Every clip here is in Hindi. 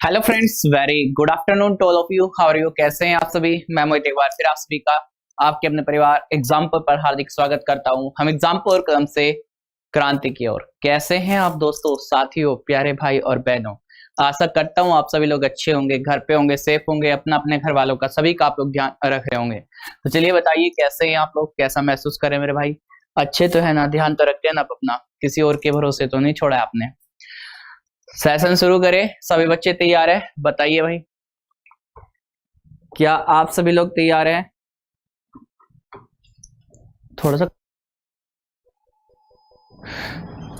Hello friends, very good afternoon to all of you. How are you? कैसे हैं आप सभी? मैं मोहित एक बार फिर आप सभी का आपके अपने परिवार एग्जाम्पल पर हार्दिक स्वागत करता हूं। हम एग्जाम्पल कदम से क्रांति की ओर। कैसे हैं आप दोस्तों, साथियों, प्यारे भाई और बहनों? आशा करता हूं आप सभी लोग अच्छे होंगे, घर पे होंगे, सेफ होंगे, अपना अपने घर वालों का सभी का आप लोग ध्यान रख रहे होंगे। तो चलिए बताइए, कैसे हैं आप लोग? कैसा महसूस करें मेरे भाई? अच्छे तो है ना? ध्यान तो रखते हैं ना अपना? किसी और के भरोसे तो नहीं छोड़ा आपने? सेशन शुरू करें। सभी बच्चे तैयार है? बताइए भाई, क्या आप सभी लोग तैयार हैं? थोड़ा सा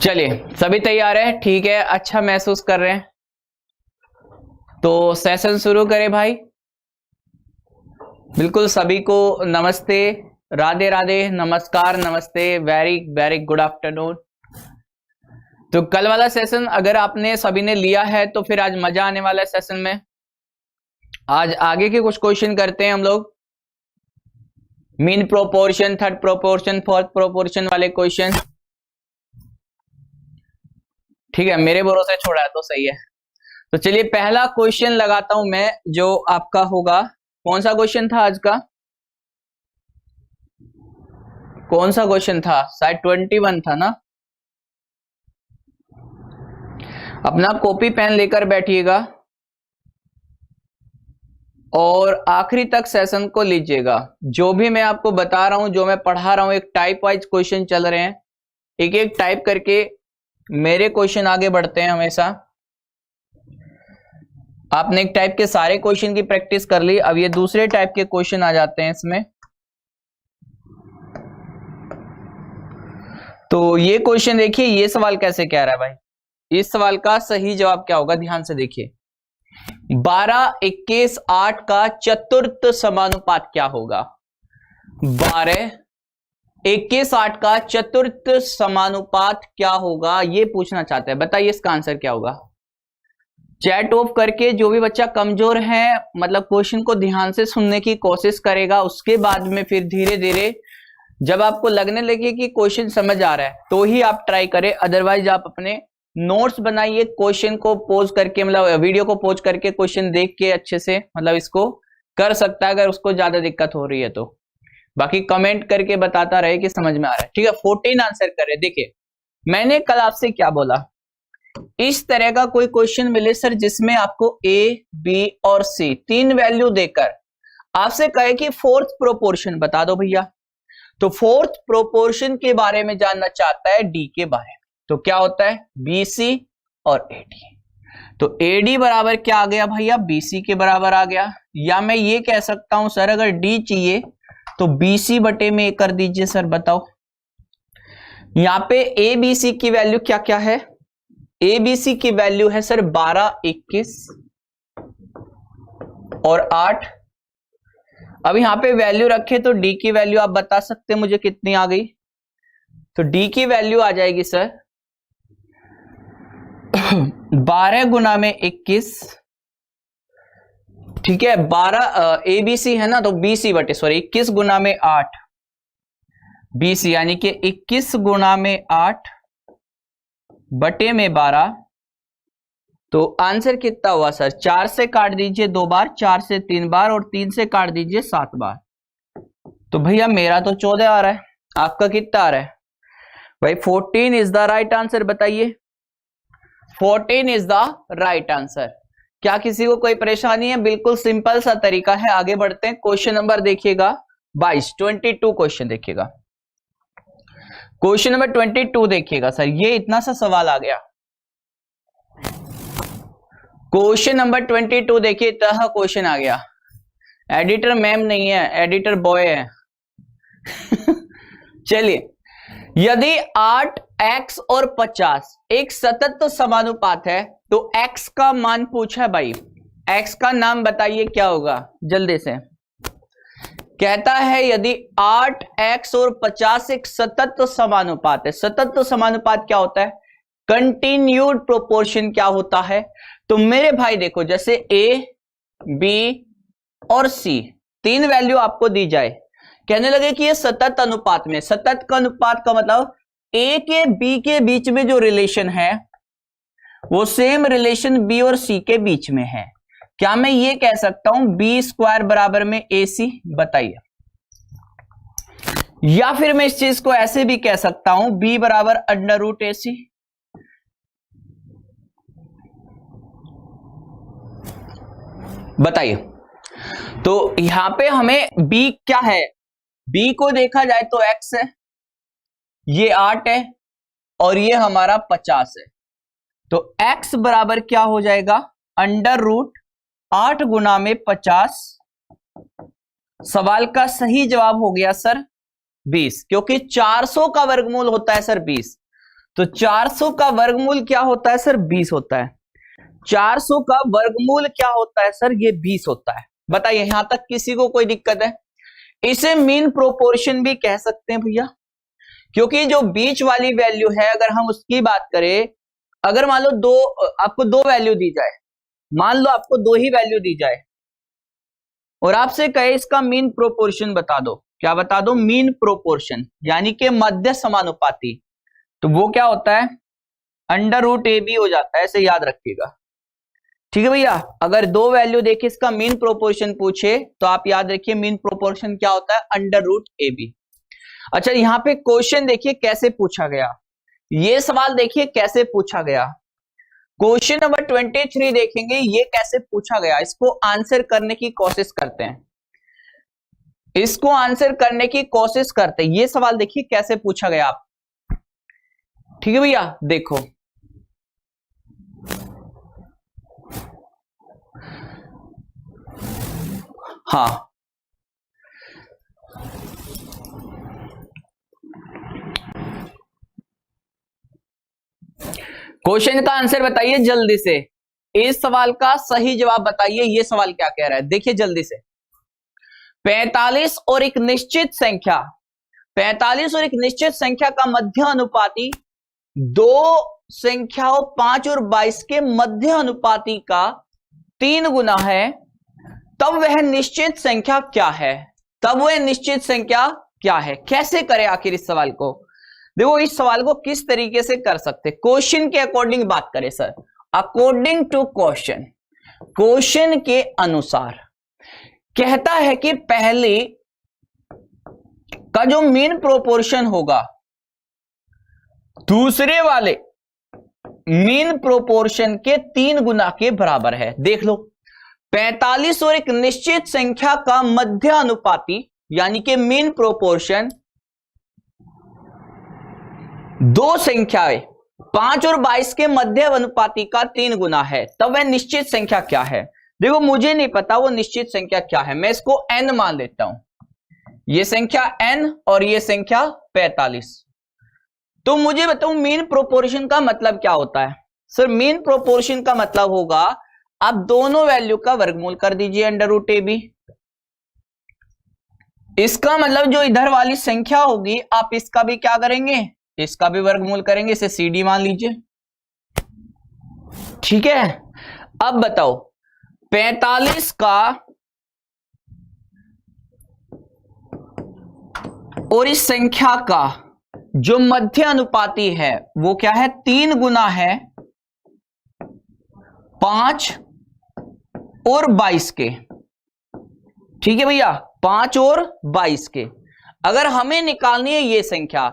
चलिए, सभी तैयार है? ठीक है, अच्छा महसूस कर रहे हैं तो सेशन शुरू करें भाई। बिल्कुल, सभी को नमस्ते, राधे राधे, नमस्कार, नमस्ते, वेरी वेरी गुड आफ्टरनून। तो कल वाला सेशन अगर आपने सभी ने लिया है तो फिर आज मजा आने वाला है सेशन में। आज आगे के कुछ क्वेश्चन करते हैं हम लोग, mean proportion, third proportion, fourth proportion वाले क्वेश्चन। ठीक है, मेरे भरोसे छोड़ा है तो सही है। तो चलिए पहला क्वेश्चन लगाता हूं मैं, जो आपका होगा। कौन सा क्वेश्चन था आज का? कौन सा क्वेश्चन था? शायद 21 था ना। अपना कॉपी पेन लेकर बैठिएगा और आखिरी तक सेशन को लीजिएगा। जो भी मैं आपको बता रहा हूं, जो मैं पढ़ा रहा हूं, एक टाइप वाइज क्वेश्चन चल रहे हैं, एक एक टाइप करके मेरे क्वेश्चन आगे बढ़ते हैं हमेशा। आपने एक टाइप के सारे क्वेश्चन की प्रैक्टिस कर ली, अब ये दूसरे टाइप के क्वेश्चन आ जाते हैं इसमें। तो ये क्वेश्चन देखिए, ये सवाल कैसे कह रहा है भाई? इस सवाल का सही जवाब क्या होगा? ध्यान से देखिए। 12, 21, 8 का चतुर्थ समानुपात क्या होगा? 12, 21, 8 का चतुर्थ समानुपात क्या होगा, ये पूछना चाहते हैं। बताइए इसका आंसर क्या होगा? चैट ऑफ करके जो भी बच्चा कमजोर है, मतलब क्वेश्चन को ध्यान से सुनने की कोशिश करेगा, उसके बाद में फिर धीरे धीरे जब आपको लगने लगे कि क्वेश्चन समझ आ रहा है तो ही आप ट्राई करें। अदरवाइज आप अपने नोट्स बनाइए, क्वेश्चन को पोज करके, मतलब वीडियो को पोज करके क्वेश्चन देख के अच्छे से, मतलब इसको कर सकता है अगर उसको ज्यादा दिक्कत हो रही है तो। बाकी कमेंट करके बताता रहे कि समझ में आ रहा है। ठीक है, 14 आंसर करे। देखिए, मैंने कल आपसे क्या बोला, इस तरह का कोई क्वेश्चन मिले सर जिसमें आपको ए, बी और सी तीन वैल्यू देकर आपसे कहे कि फोर्थ प्रोपोर्शन बता दो भैया, तो फोर्थ प्रोपोर्शन के बारे में जानना चाहता है डी के बारे में। तो क्या होता है? बीसी और एडी। तो एडी बराबर क्या आ गया भैया? बीसी के बराबर आ गया। या मैं ये कह सकता हूं सर, अगर डी चाहिए तो बीसी बटे में कर दीजिए सर। बताओ यहां पे ए बी सी की वैल्यू क्या क्या है? ए बी सी की वैल्यू है सर 12, 21 और 8। अब यहां पे वैल्यू रखे तो डी की वैल्यू आप बता सकते हैं मुझे कितनी आ गई? तो डी की वैल्यू आ जाएगी सर 12 गुना में 21। ठीक है, 12 ए बी सी है ना, तो बीसी बटे, सॉरी 21 गुना में 8 बीसी, यानी कि 21 गुना में 8 बटे में 12। तो आंसर कितना हुआ सर? 4 से काट दीजिए 2 बार, 4 से 3 बार और 3 से काट दीजिए 7 बार। तो भैया मेरा तो 14 आ रहा है, आपका कितना आ रहा है भाई? 14 इज द राइट आंसर। बताइए, 14 इज द राइट आंसर। क्या किसी को कोई परेशानी है? बिल्कुल सिंपल सा तरीका है। आगे बढ़ते हैं। क्वेश्चन नंबर देखिएगा 22, 22 क्वेश्चन देखिएगा। क्वेश्चन नंबर 22 देखिएगा सर, ये इतना सा सवाल आ गया। क्वेश्चन नंबर 22 देखिए, इतना क्वेश्चन आ गया। एडिटर मैम नहीं है, एडिटर बॉय है। चलिए, यदि 8x और 50 एक सतत समानुपात है तो x का मान पूछा है भाई। x का नाम बताइए क्या होगा जल्दी से। कहता है यदि 8x और 50 एक सतत समानुपात है। सतत समानुपात क्या होता है? कंटिन्यूड प्रोपोर्शन क्या होता है? तो मेरे भाई देखो, जैसे a, b और c तीन वैल्यू आपको दी जाए, कहने लगे कि ये सतत अनुपात में, सतत का अनुपात का मतलब a के b के बीच में जो रिलेशन है वो सेम रिलेशन बी और सी के बीच में है। क्या मैं ये कह सकता हूं बी स्क्वायर बराबर में ए सी? बताइए। या फिर मैं इस चीज को ऐसे भी कह सकता हूं बी बराबर अंडर रूट ए सी। बताइए। तो यहां पे हमें b क्या है, b को देखा जाए तो x है, ये 8 है और ये हमारा 50 है। तो x बराबर क्या हो जाएगा? अंडर रूट 8 गुना में 50। सवाल का सही जवाब हो गया सर 20, क्योंकि 400 का वर्गमूल होता है सर 20। तो 400 का वर्गमूल क्या होता है सर? 20 होता है। 400 का वर्गमूल क्या होता है सर? ये 20 होता है। बताइए, यहां तक किसी को कोई दिक्कत है? इसे मीन प्रोपोर्शन भी कह सकते हैं भैया, क्योंकि जो बीच वाली वैल्यू है अगर हम उसकी बात करें, अगर मान लो आपको दो वैल्यू दी जाए, मान लो आपको दो ही वैल्यू दी जाए और आपसे कहे इसका मीन प्रोपोर्शन बता दो। क्या बता दो? मीन प्रोपोर्शन, यानी कि मध्य समानुपाती। तो वो क्या होता है? अंडर रूट ए बी हो जाता है, ऐसे याद रखिएगा। ठीक है भैया। अगर दो वैल्यू देखिए इसका मीन प्रोपोर्शन पूछे तो आप याद रखिए मीन प्रोपोर्शन क्या होता है? Under root A B. अच्छा, यहां पे क्वेश्चन देखिए कैसे पूछा गया, ये सवाल देखिए कैसे पूछा गया। क्वेश्चन नंबर 23 देखेंगे, ये कैसे पूछा गया, इसको आंसर करने की कोशिश करते हैं, इसको आंसर करने की कोशिश करते हैं। ये सवाल देखिए कैसे पूछा गया आप। ठीक है भैया, देखो हाँ, क्वेश्चन का आंसर बताइए जल्दी से। इस सवाल का सही जवाब बताइए। ये सवाल क्या कह रहा है, देखिए जल्दी से। 45 और एक निश्चित संख्या, 45 और एक निश्चित संख्या का मध्य अनुपाती दो संख्याओं 5 और 22 के मध्य अनुपाती का 3 गुना है, तब वह निश्चित संख्या क्या है? तब वह निश्चित संख्या क्या है? कैसे करें आखिर इस सवाल को? देखो, इस सवाल को किस तरीके से कर सकते, क्वेश्चन के अकॉर्डिंग बात करें sir, according to question, question के अनुसार कहता है कि पहले का जो मीन प्रोपोर्शन होगा दूसरे वाले मीन प्रोपोर्शन के 3 गुना के बराबर है। देख लो, 45 और एक निश्चित संख्या का मध्य अनुपाती यानी कि मीन प्रोपोर्शन दो संख्याएं 5 और 22 के मध्य अनुपाती का 3 गुना है, तब वह निश्चित संख्या क्या है? देखो, मुझे नहीं पता वो निश्चित संख्या क्या है, मैं इसको n मान लेता हूं। ये संख्या n और ये संख्या 45। तो मुझे बताओ मीन प्रोपोर्शन का मतलब क्या होता है? सर, मीन प्रोपोर्शन का मतलब होगा आप दोनों वैल्यू का वर्गमूल कर दीजिए अंडर रूट ए बी। इसका मतलब जो इधर वाली संख्या होगी आप इसका भी क्या करेंगे? इसका भी वर्गमूल करेंगे, इसे सी डी मान लीजिए। ठीक है। अब बताओ 45 का और इस संख्या का जो मध्य अनुपाती है वो क्या है? 3 गुना है 5 और 22 के। ठीक है भैया, 5 और 22 के। अगर हमें निकालनी है ये संख्या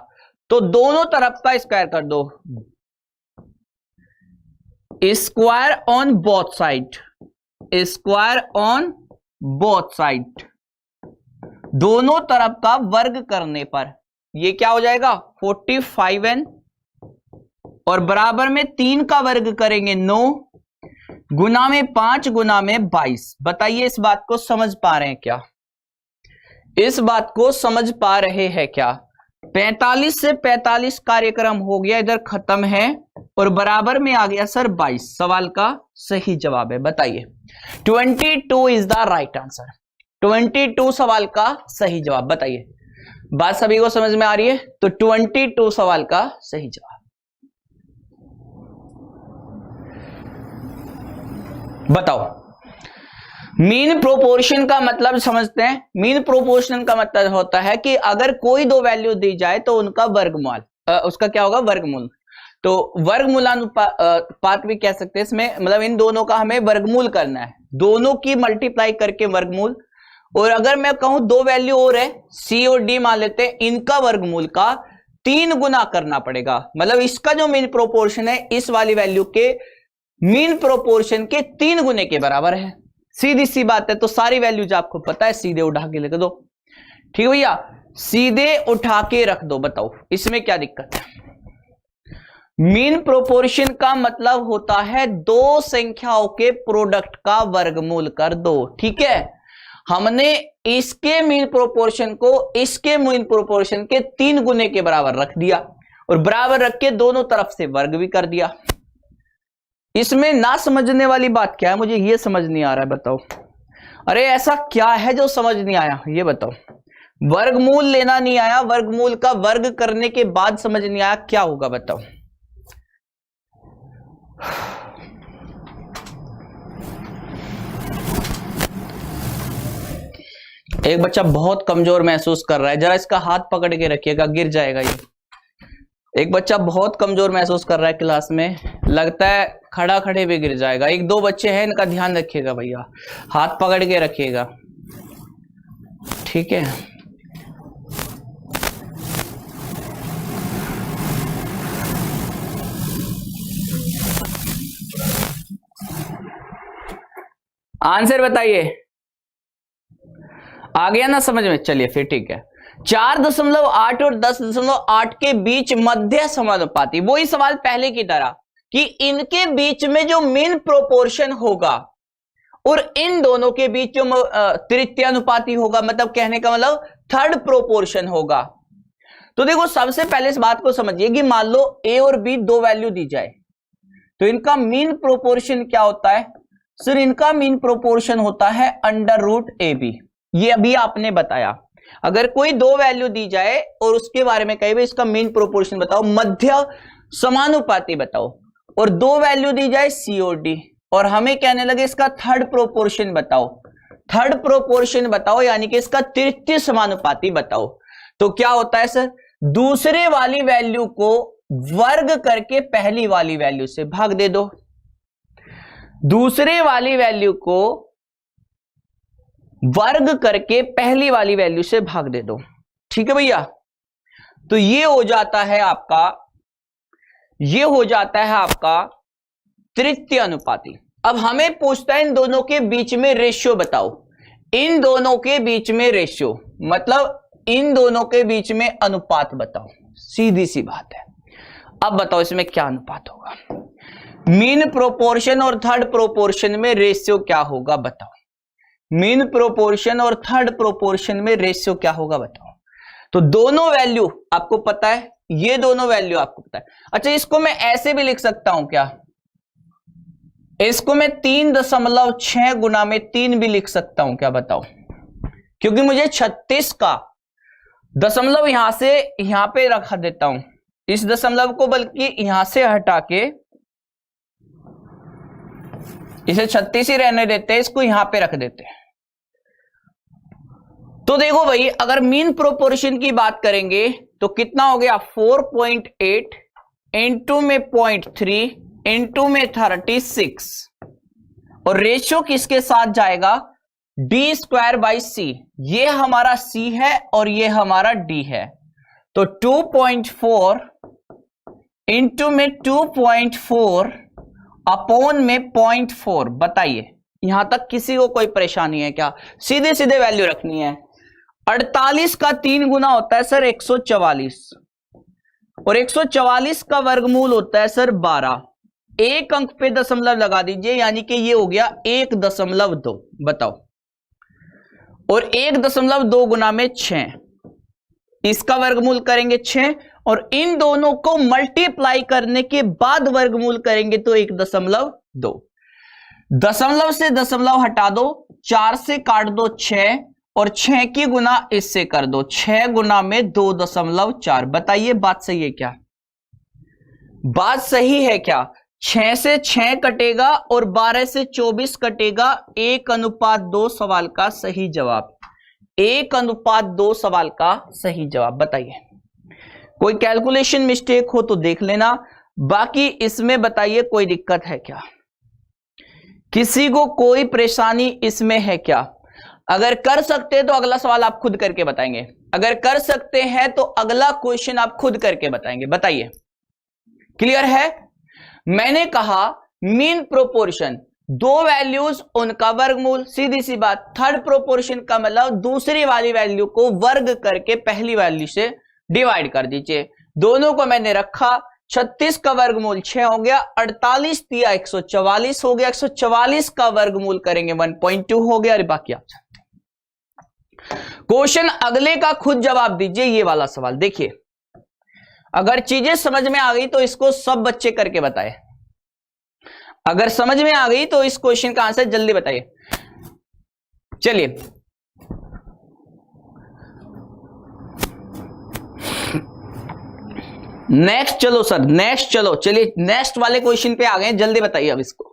तो दोनों तरफ का स्क्वायर कर दो, square on both side, square on both side, दोनों तरफ का वर्ग करने पर ये क्या हो जाएगा? 45n और बराबर में 3 का वर्ग करेंगे 9 गुना में 5 गुना में 22। बताइए इस बात को समझ पा रहे हैं क्या? इस बात को समझ पा रहे हैं क्या? 45 से 45 कार्यक्रम हो गया, इधर खत्म है और बराबर में आ गया सर 22। सवाल का सही जवाब है। बताइए 22 इज द राइट आंसर। 22 सवाल का सही जवाब। बताइए, बात सभी को समझ में आ रही है? तो 22 सवाल का सही जवाब। बताओ, मीन प्रोपोर्शन का मतलब समझते हैं। मीन प्रोपोर्शन का मतलब होता है कि अगर कोई दो वैल्यू दी जाए तो उनका वर्गमूल, उसका क्या होगा? वर्गमूल। तो वर्गमूलानुपात भी कह सकते हैं इसमें, मतलब इन दोनों का हमें वर्गमूल करना है, दोनों की मल्टीप्लाई करके वर्गमूल। और अगर मैं कहूं दो वैल्यू और है सी और डी मान लेते हैं, इनका वर्गमूल का 3 गुना करना पड़ेगा, मतलब इसका जो मीन प्रोपोर्शन है इस वाली वैल्यू के मीन प्रोपोर्शन के 3 गुने के बराबर है। सीधी सी बात है। तो सारी वैल्यूज आपको पता है, सीधे उठा के लिख दो। ठीक है भैया, सीधे उठा के रख दो। बताओ इसमें क्या दिक्कत है। मीन प्रोपोर्शन का मतलब होता है दो संख्याओं के प्रोडक्ट का वर्गमूल कर दो। ठीक है, हमने इसके मीन प्रोपोर्शन को इसके मीन प्रोपोर्शन के 3 गुने के बराबर रख दिया और बराबर रख के दोनों तरफ से वर्ग भी कर दिया। इसमें ना समझने वाली बात क्या है, मुझे ये समझ नहीं आ रहा है। बताओ, अरे ऐसा क्या है जो समझ नहीं आया, ये बताओ। वर्गमूल लेना नहीं आया, वर्गमूल का वर्ग करने के बाद समझ नहीं आया, क्या होगा बताओ। एक बच्चा बहुत कमजोर महसूस कर रहा है, जरा इसका हाथ पकड़ के रखिएगा, गिर जाएगा ये। एक बच्चा बहुत कमजोर महसूस कर रहा है क्लास में, लगता है खड़ा खड़े भी गिर जाएगा। 1-2 बच्चे हैं, इनका ध्यान रखिएगा भैया, हाथ पकड़ के रखिएगा। ठीक है, आंसर बताइए, आ गया ना समझ में। चलिए फिर ठीक है, 4.8 और 10.8 के बीच मध्य समानुपाती, वही सवाल पहले की तरह कि इनके बीच में जो मीन प्रोपोर्शन होगा और इन दोनों के बीच जो तृतीयानुपाती होगा, मतलब कहने का मतलब थर्ड प्रोपोर्शन होगा। तो देखो सबसे पहले इस बात को समझिए कि मान लो ए और बी 2 वैल्यू दी जाए, तो इनका मीन प्रोपोर्शन क्या होता है सर। इनका मीन प्रोपोर्शन होता है √AB। ये अभी आपने बताया, अगर कोई 2 वैल्यू दी जाए और उसके बारे में कहे इसका मीन प्रोपोर्शन बताओ, मध्य समानुपाती बताओ, और 2 वैल्यू दी जाए सी और डी, और हमें कहने लगे इसका थर्ड प्रोपोर्शन बताओ, थर्ड प्रोपोर्शन बताओ, यानी कि इसका तृतीय समानुपाती बताओ। तो क्या होता है सर, दूसरे वाली वैल्यू को वर्ग करके पहली वाली वैल्यू से भाग दे दो, दूसरे वाली वैल्यू को वर्ग करके पहली वाली वैल्यू से भाग दे दो। ठीक है भैया, तो ये हो जाता है आपका, ये हो जाता है आपका तृतीय अनुपाती। अब हमें पूछता है इन दोनों के बीच में रेशियो बताओ, इन दोनों के बीच में रेशियो मतलब इन दोनों के बीच में अनुपात बताओ। सीधी सी बात है। अब बताओ इसमें क्या अनुपात होगा, मीन प्रोपोर्शन और थर्ड प्रोपोर्शन में रेशियो क्या होगा बताओ। मीन प्रोपोर्शन और थर्ड प्रोपोर्शन में रेशियो क्या होगा बताओ। तो दोनों वैल्यू आपको पता है, ये दोनों वैल्यू आपको पता है। अच्छा, इसको मैं ऐसे भी लिख सकता हूं क्या, इसको मैं 3.6 गुना में 3 भी लिख सकता हूं क्या बताओ, क्योंकि मुझे 36 का दशमलव यहां से यहां पे रखा देता हूं, इस दशमलव को बल्कि यहां से हटा के इसे 36 ही रहने देते हैं, इसको यहां पे रख देते हैं। तो देखो भाई, अगर मीन प्रोपोर्शन की बात करेंगे तो कितना हो गया 4.8 इंटू में 0.3 इंटू में 36, और रेशियो किसके साथ जाएगा, d²/c। ये हमारा c है और ये हमारा d है, तो 2.4 इंटू में 2.4 अपॉन में 0.4। बताइए यहां तक किसी को कोई परेशानी है क्या, सीधे सीधे वैल्यू रखनी है। 48 का 3 गुना होता है सर 144, और 144 का वर्गमूल होता है सर 12। एक अंक पे दशमलव लगा दीजिए, यानी कि ये हो गया 1.2। बताओ, और 1.2 गुना में 6, इसका वर्गमूल करेंगे 6, और इन दोनों को मल्टीप्लाई करने के बाद वर्गमूल करेंगे तो 1.2। दशमलव से दशमलव हटा दो, 4 से काट दो 6, और 6 की गुना इससे कर दो, 6 गुना में 2.4। बताइए बात सही है क्या, बात सही है क्या। 6 से 6 कटेगा और 12 से 24 कटेगा, 1:2 सवाल का सही जवाब, 1:2 सवाल का सही जवाब। बताइए, कोई कैलकुलेशन मिस्टेक हो तो देख लेना, बाकी इसमें बताइए कोई दिक्कत है क्या, किसी को कोई परेशानी इसमें है क्या? अगर कर सकते हैं तो अगला सवाल आप खुद करके बताएंगे, अगर कर सकते हैं तो अगला क्वेश्चन आप खुद करके बताएंगे। बताइए, क्लियर है? मैंने कहा मीन प्रोपोर्शन, दो वैल्यूज उनका वर्गमूल, सीधी सी बात। थर्ड प्रोपोर्शन का मतलब दूसरी वाली वैल्यू को वर्ग करके पहली वैल्यू से डिवाइड कर दीजिए। दोनों को मैंने रखा, 36 का वर्गमूल 6 हो गया, 48 दिया 144 हो गया, 144 का वर्गमूल करेंगे 1.2 हो गया। अरे बाकी आप जानते हैं। क्वेश्चन अगले का खुद जवाब दीजिए, ये वाला सवाल देखिए। अगर चीजें समझ में आ गई तो इसको सब बच्चे करके बताए, अगर समझ में आ गई तो इस क्वेश्चन का आंसर जल्दी बताइए। चलिए नेक्स्ट, चलो सर नेक्स्ट, चलो चलिए नेक्स्ट वाले क्वेश्चन पे आ गए, जल्दी बताइए। अब इसको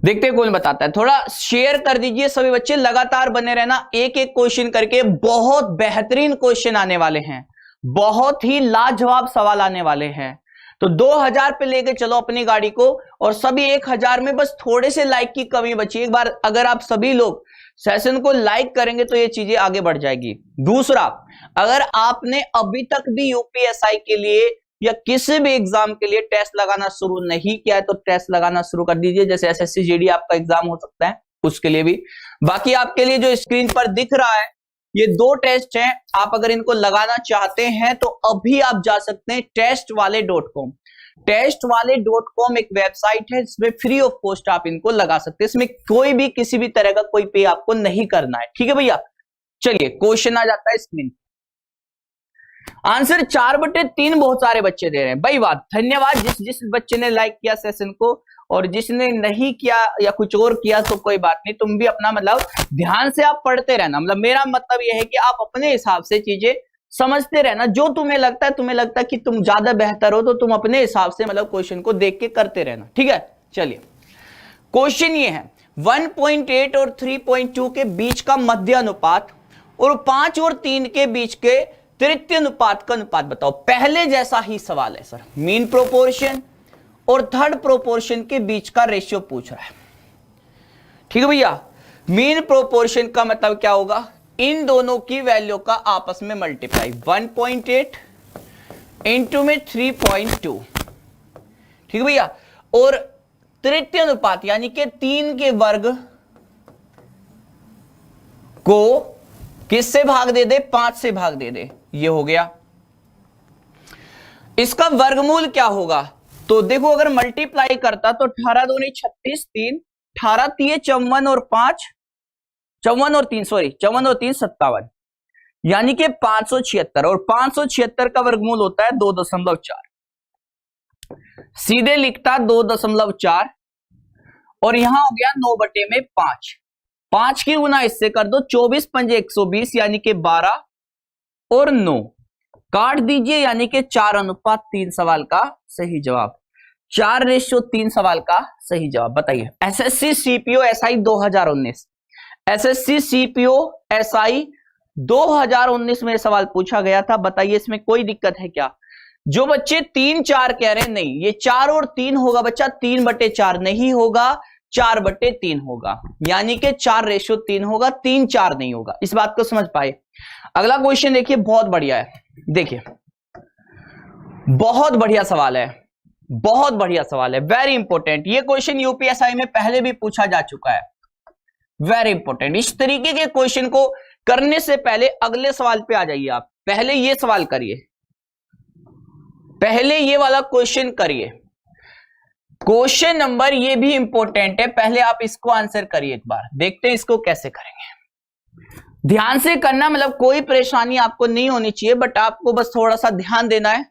देखते हैं कौन बताता है। थोड़ा शेयर कर दीजिए सभी बच्चे, लगातार बने रहना, एक एक क्वेश्चन करके। बहुत बेहतरीन क्वेश्चन आने वाले हैं, बहुत ही लाजवाब सवाल आने वाले हैं। तो 2000 पे लेके चलो अपनी गाड़ी को, और सभी 1000 में बस थोड़े से लाइक की कमी बची। एक बार अगर आप सभी लोग सेशन को लाइक करेंगे तो ये चीजें आगे बढ़ जाएगी। दूसरा, अगर आपने अभी तक भी यूपीएसआई के लिए या किसी भी एग्जाम के लिए टेस्ट लगाना शुरू नहीं किया है तो टेस्ट लगाना शुरू कर दीजिए। जैसे एसएससी जीडी आपका एग्जाम हो सकता है, उसके लिए भी। बाकी आपके लिए जो स्क्रीन पर दिख रहा है ये 2 टेस्ट हैं, आप अगर इनको लगाना चाहते हैं तो अभी आप जा सकते हैं testwale.com। testwale.com एक वेबसाइट है जिसमें फ्री ऑफ कॉस्ट आप इनको लगा सकते हैं। इसमें कोई भी किसी भी तरह का कोई पे आपको नहीं करना है, ठीक है भैया। चलिए क्वेश्चन आ जाता है स्क्रीन। आंसर 4/3 बहुत सारे बच्चे दे रहे हैं भाई, बात धन्यवाद। जिस बच्चे ने लाइक किया सेशन को, और जिसने नहीं किया या कुछ और किया तो कोई बात नहीं, तुम भी अपना मतलब ध्यान से आप पढ़ते रहना। मतलब मेरा मतलब यह है कि आप अपने हिसाब से चीजें समझते रहना। जो तुम्हें लगता है कि तुम ज्यादा बेहतर हो तो तुम अपने हिसाब से मतलब क्वेश्चन को देख के करते रहना, ठीक है। चलिए क्वेश्चन ये है, 1.8 और 3.2 के बीच का मध्य अनुपात और 5 और 3 के बीच के तृतीय अनुपात का अनुपात बताओ। पहले जैसा ही सवाल है सर, मीन प्रोपोर्शन और थर्ड प्रोपोर्शन के बीच का रेशियो पूछ रहा है, ठीक है भैया। मीन प्रोपोर्शन का मतलब क्या होगा, इन दोनों की वैल्यू का आपस में मल्टीप्लाई, 1.8 इंटू में 3.2, ठीक है भैया। और तृतीय अनुपात यानी कि 3 के वर्ग को किससे भाग दे दे, 5 से भाग दे दे, ये हो गया। इसका वर्गमूल क्या होगा, तो देखो अगर मल्टीप्लाई करता तो 18 दूनी 36, 3 18 3 54 और 5 54 और 3 सॉरी 54 और 3 57, यानी कि 576। और 576 का वर्गमूल होता है 2.4, सीधे लिखता 2.4, और यहां हो गया 9/5। 5 की गुना इससे कर दो, 24 पंजे 120 यानी कि 12 और 9 काट दीजिए, यानी कि 4:3 सवाल का सही जवाब, 4:3 सवाल का सही जवाब। बताइए SSC CPO SI 2019, SSC CPO SI 2019 में सवाल पूछा गया था। बताइए इसमें कोई दिक्कत है क्या? जो बच्चे 3-4 कह रहे हैं, नहीं ये 4 और 3 होगा बच्चा, 3/4 नहीं होगा, 4/3 होगा, यानी कि 4:3 होगा, 3-4 नहीं होगा। इस बात को समझ पाए। अगला क्वेश्चन देखिए, बहुत बढ़िया है, देखिए बहुत बढ़िया सवाल है, बहुत बढ़िया सवाल है, वेरी इंपॉर्टेंट। ये क्वेश्चन यूपीएसआई में पहले भी पूछा जा चुका है, वेरी इंपॉर्टेंट। इस तरीके के क्वेश्चन को करने से पहले अगले सवाल पे आ जाइए आप। पहले ये सवाल करिए, पहले ये वाला क्वेश्चन करिए। क्वेश्चन नंबर ये भी इंपॉर्टेंट है, पहले आप इसको आंसर करिए एक बार, देखते हैं इसको कैसे करेंगे। ध्यान से करना, मतलब कोई परेशानी आपको नहीं होनी चाहिए, बट आपको बस थोड़ा सा ध्यान देना है,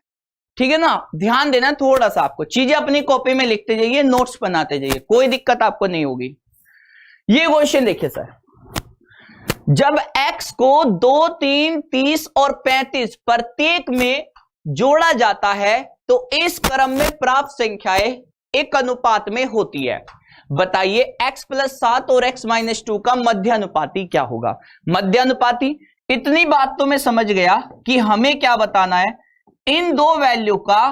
ठीक है ना। ध्यान देना थोड़ा सा, आपको चीजें अपनी कॉपी में लिखते जाइए, नोट्स बनाते जाइए, कोई दिक्कत आपको नहीं होगी। ये क्वेश्चन देखिए सर, जब x को 2, 3, 30 और 35 प्रत्येक में जोड़ा जाता है तो इस क्रम में प्राप्त संख्याएं एक अनुपात में होती है। बताइए x + 7 और x - 2 का मध्यानुपाती क्या होगा। मध्यानुपाती, इतनी बात तो मैं समझ गया कि हमें क्या बताना है, इन दो वैल्यू का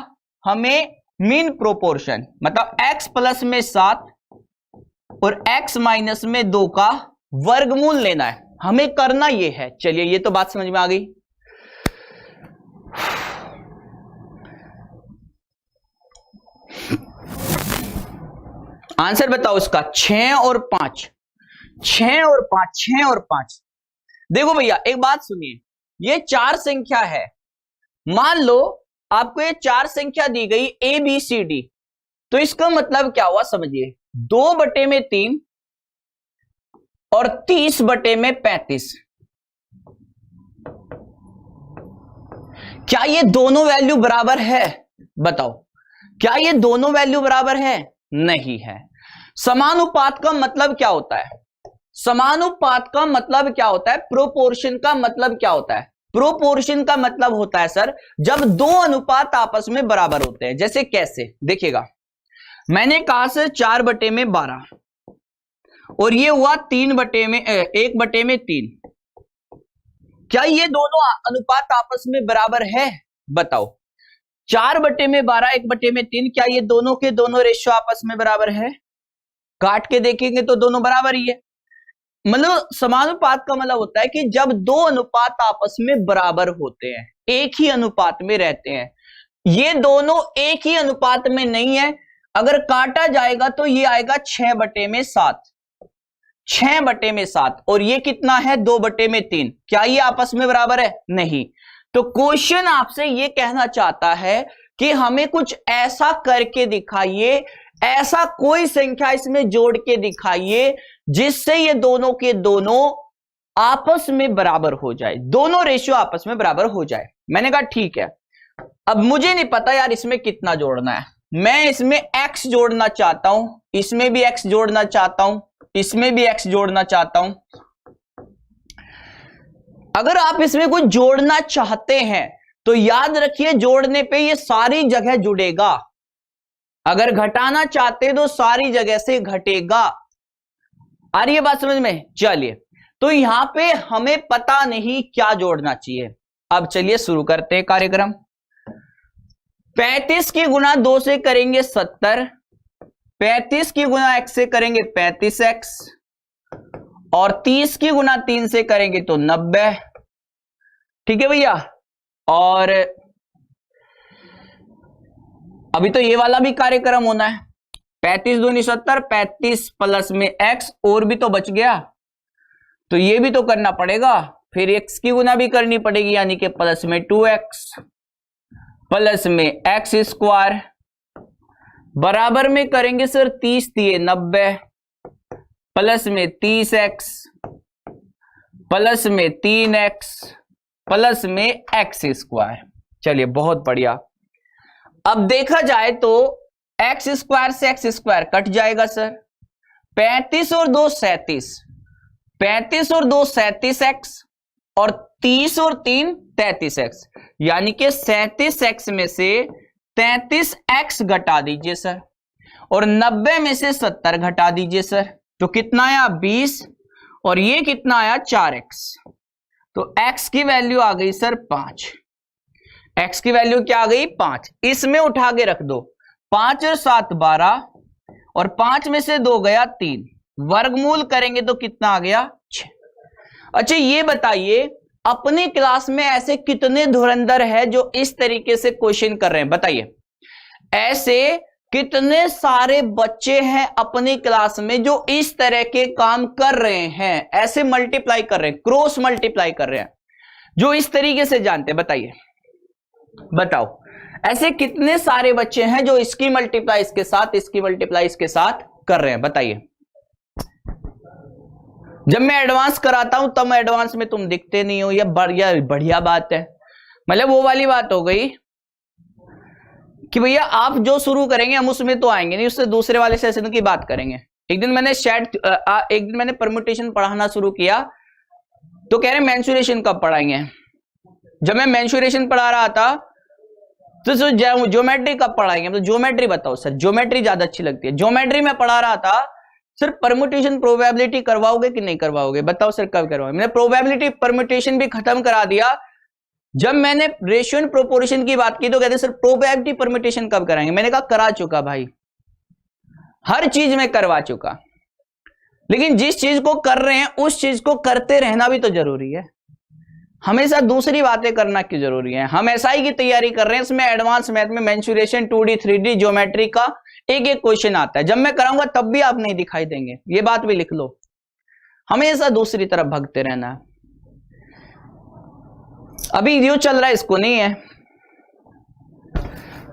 हमें मीन प्रोपोर्शन, मतलब x प्लस में 7 और x माइनस में 2 का वर्गमूल लेना है, हमें करना ये है। चलिए ये तो बात समझ में आ गई। आंसर बताओ इसका, 6 और 5, 6 और 5, 6 और 5। देखो भैया एक बात सुनिए, ये 4 संख्या है। मान लो आपको ये 4 संख्या दी गई ए बी सी डी, तो इसका मतलब क्या हुआ समझिए, 2/3 और 30/35। क्या ये दोनों वैल्यू बराबर है? बताओ, क्या ये दोनों वैल्यू बराबर है? नहीं है। समानुपात का मतलब क्या होता है? समानुपात का मतलब क्या होता है? प्रोपोर्शन का मतलब क्या होता है? प्रोपोर्शन का मतलब होता है सर, जब दो अनुपात आपस में बराबर होते हैं। जैसे कैसे देखिएगा, मैंने कहा सर 4/12 और ये हुआ 1/3। क्या ये दोनों अनुपात आपस में बराबर है? बताओ, 4/12 1/3, क्या ये दोनों के दोनों रेशियो आपस में बराबर है? काट के देखेंगे तो दोनों बराबर ही है। मतलब समानुपात का मतलब होता है कि जब दो अनुपात आपस में बराबर होते हैं, एक ही अनुपात में रहते हैं। ये दोनों एक ही अनुपात में नहीं है, अगर काटा जाएगा तो ये आएगा 6/7, 6/7, और ये कितना है 2/3। क्या ये आपस में बराबर है? नहीं। तो क्वेश्चन आपसे ये कहना चाहता है कि हमें कुछ ऐसा करके दिखाइए, ऐसा कोई संख्या इसमें जोड़ के दिखाइए जिससे ये दोनों के दोनों आपस में बराबर हो जाए, दोनों रेशियो आपस में बराबर हो जाए। मैंने कहा ठीक है, अब मुझे नहीं पता यार इसमें कितना जोड़ना है, मैं इसमें x जोड़ना चाहता हूं, इसमें भी x जोड़ना चाहता हूं, इसमें भी x जोड़ना चाहता हूं। अगर आप इसमें कुछ जोड़ना चाहते हैं तो याद रखिए, जोड़ने पे ये सारी जगह जुड़ेगा। अगर घटाना चाहते हैं तो सारी जगह से घटेगा। आ रही है बात समझ में? चलिए, तो यहां पे हमें पता नहीं क्या जोड़ना चाहिए। अब चलिए शुरू करते हैं कार्यक्रम। 35 की गुणा 2 से करेंगे 70, 35 की गुणा x से करेंगे 35x, और 30 की गुणा 3 से करेंगे तो 90। ठीक है भैया, और अभी तो ये वाला भी कार्यक्रम होना है। 35 दूनी 70, 35 प्लस में x, और भी तो बच गया, तो ये भी तो करना पड़ेगा। फिर x की गुना भी करनी पड़ेगी, यानी कि प्लस में 2x प्लस में x², बराबर में करेंगे सर 30 दिए 90, प्लस में 30x प्लस में 3x प्लस में x²। चलिए बहुत बढ़िया। अब देखा जाए तो x² से x² कट जाएगा सर, 35 और 2 37, 35 और 2 37x, और 30 और 3 33x, यानी कि 37x में से 33x घटा दीजिए सर, और 90 में से 70 घटा दीजिए सर, तो कितना आया 20, और ये कितना आया 4x। तो x की वैल्यू आ गई सर 5, x की वैल्यू क्या आ गई 5। इसमें उठा के रख दो, 5 और 7 12, और 5 में से 2 गया 3, वर्गमूल करेंगे तो कितना आ गया 6। अच्छा ये बताइए, अपनी क्लास में ऐसे कितने धुरंधर है जो इस तरीके से क्वेश्चन कर रहे हैं? बताइए, ऐसे कितने सारे बच्चे हैं अपनी क्लास में जो इस तरह के काम कर रहे हैं, ऐसे मल्टीप्लाई कर रहे हैं, क्रॉस मल्टीप्लाई कर रहे हैं, जो इस तरीके से जानते हैं? बताइए, बताओ, ऐसे कितने सारे बच्चे हैं जो इसकी मल्टीप्लाई इसके साथ, इसकी मल्टीप्लाई इसके साथ कर रहे हैं? बताइए। जब मैं एडवांस कराता हूं तब एडवांस में तुम दिखते नहीं हो, यह बढ़िया बात है। मतलब वो वाली बात हो गई कि भैया आप जो शुरू करेंगे हम उसमें तो आएंगे नहीं, उससे दूसरे वाले सेशन की बात करेंगे। एक दिन मैंने परम्यूटेशन पढ़ाना शुरू किया तो कह रहे मेंसुरेशन कब पढ़ाएंगे। जब मैं मेंसुरेशन पढ़ा रहा था तो ज्योमेट्री कब पढ़ाएंगे, तो ज्योमेट्री बताओ सर, ज्योमेट्री ज्यादा अच्छी लगती है। ज्योमेट्री में पढ़ा रहा था, सर परम्यूटेशन प्रोबेबिलिटी करवाओगे कि नहीं करवाओगे? बताओ सर कब करवाओगे। मैंने प्रोबेबिलिटी परम्यूटेशन भी खत्म करा दिया, जब मैंने रेशियो एंड प्रोपोर्शन की बात की तो कहते सर प्रोबेबिलिटी परम्यूटेशन कब कराएंगे, मैंने कहा करा चुका भाई, हर चीज में करवा चुका, लेकिन जिस चीज को कर रहे हैं उस चीज को करते रहना भी तो जरूरी है। हमेशा दूसरी बातें करना क्यों जरूरी है? हम एसआई की तैयारी कर रहे हैं, इसमें एडवांस मैथ में मेंसुरेशन 2D 3D ज्योमेट्री का एक एक क्वेश्चन आता है, जब मैं कराऊंगा तब भी आप नहीं दिखाई देंगे, ये बात भी लिख लो। हमेशा दूसरी तरफ भागते रहना है। अभी जो चल रहा है इसको नहीं है,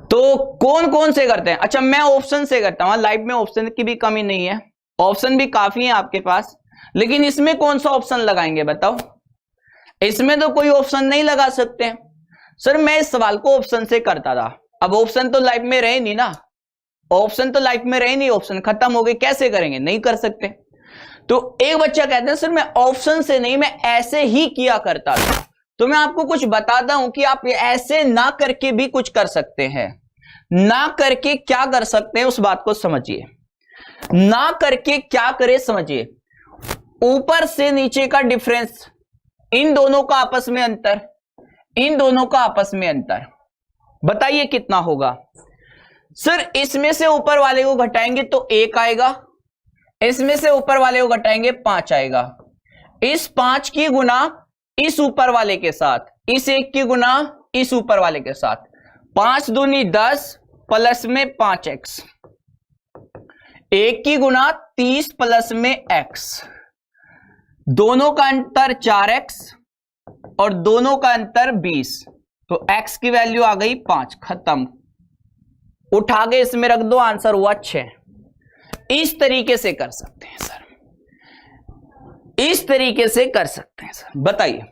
तो कौन कौन से करते हैं? अच्छा मैं ऑप्शन से करता हूं, लाइव में ऑप्शन की भी कमी नहीं है, ऑप्शन भी काफी है आपके पास, लेकिन इसमें कौन सा ऑप्शन लगाएंगे बताओ? इसमें तो कोई ऑप्शन नहीं लगा सकते। सर मैं इस सवाल को ऑप्शन से करता था, अब ऑप्शन तो लाइव में रहे नहीं ना, ऑप्शन तो लाइव में रहे नहीं, ऑप्शन खत्म हो गए, कैसे करेंगे? नहीं कर सकते। तो एक बच्चा कहते हैं सर मैं ऑप्शन से नहीं, मैं ऐसे ही किया करता था। तो मैं आपको कुछ बताता हूं कि आप ऐसे ना करके भी कुछ कर सकते हैं। ना करके क्या कर सकते हैं उस बात को समझिए, ना करके क्या करे समझिए। ऊपर से नीचे का डिफरेंस, इन दोनों का आपस में अंतर, इन दोनों का आपस में अंतर, बताइए कितना होगा? सर इसमें से ऊपर वाले को घटाएंगे तो 1 आएगा, इसमें से ऊपर वाले को घटाएंगे 5 आएगा। इस 5 की गुना इस ऊपर वाले के साथ, इस 1 की गुना इस ऊपर वाले के साथ, 5 दूनी 10 प्लस में 5x, 1 की गुना 30 प्लस में x, दोनों का अंतर 4x और दोनों का अंतर 20, तो x की वैल्यू आ गई 5, खत्म। उठा के इसमें रख दो, आंसर हुआ 6। इस तरीके से कर सकते हैं सर, इस तरीके से कर सकते हैं सर, बताइए।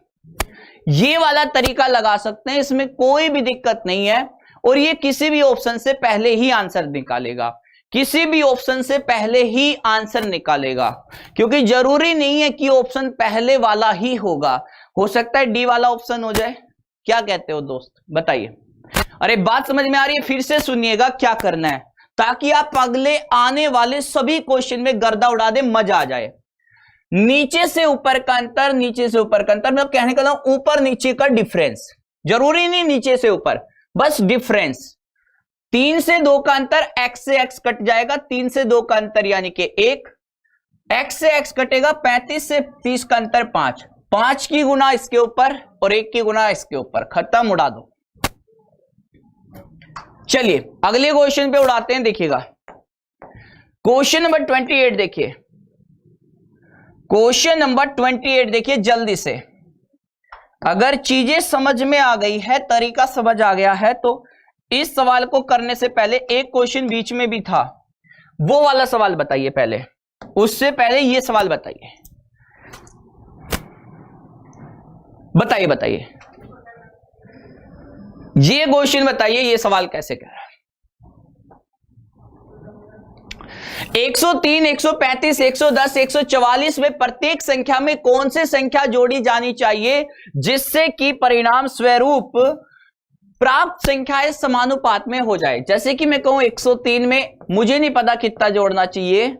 ये वाला तरीका लगा सकते हैं, इसमें कोई भी दिक्कत नहीं है, और ये किसी भी ऑप्शन से पहले ही आंसर निकालेगा, किसी भी ऑप्शन से पहले ही आंसर निकालेगा, क्योंकि जरूरी नहीं है कि ऑप्शन पहले वाला ही होगा, हो सकता है डी वाला ऑप्शन हो जाए। क्या कहते हो दोस्त, बताइए। अरे बात समझ में आ रही है? फिर से सुनिएगा क्या करना है, ताकि आप अगले आने वाले सभी क्वेश्चन में गर्दा उड़ा दे, मजा आ जाए। नीचे से ऊपर का अंतर, नीचे से ऊपर का अंतर, मैं कहने का ऊपर नीचे का डिफरेंस, जरूरी नहीं नीचे से ऊपर, बस डिफरेंस। 3 से 2 का अंतर, x से x कट जाएगा, 3 से 2 का अंतर यानी कि 1, x से x कटेगा, 35 से 30 का अंतर 5, 5 की गुना इसके ऊपर और 1 की गुना इसके ऊपर, खत्म, उड़ा दो। चलिए अगले क्वेश्चन पे उड़ाते हैं, देखिएगा क्वेश्चन नंबर 28 देखिए, क्वेश्चन नंबर 28 देखिए जल्दी से। अगर चीजें समझ में आ गई है, तरीका समझ आ गया है, तो इस सवाल को करने से पहले एक क्वेश्चन बीच में भी था, वो वाला सवाल बताइए पहले, उससे पहले ये सवाल बताइए, बताइए बताइए, ये क्वेश्चन बताइए, ये सवाल कैसे कर रहा है? 103, 135, 110, 144 में प्रत्येक संख्या में कौन सी संख्या जोड़ी जानी चाहिए जिससे कि परिणाम स्वरूप प्राप्त संख्याएं समानुपात में हो जाए? जैसे कि मैं कहूं 103 में मुझे नहीं पता कितना जोड़ना चाहिए,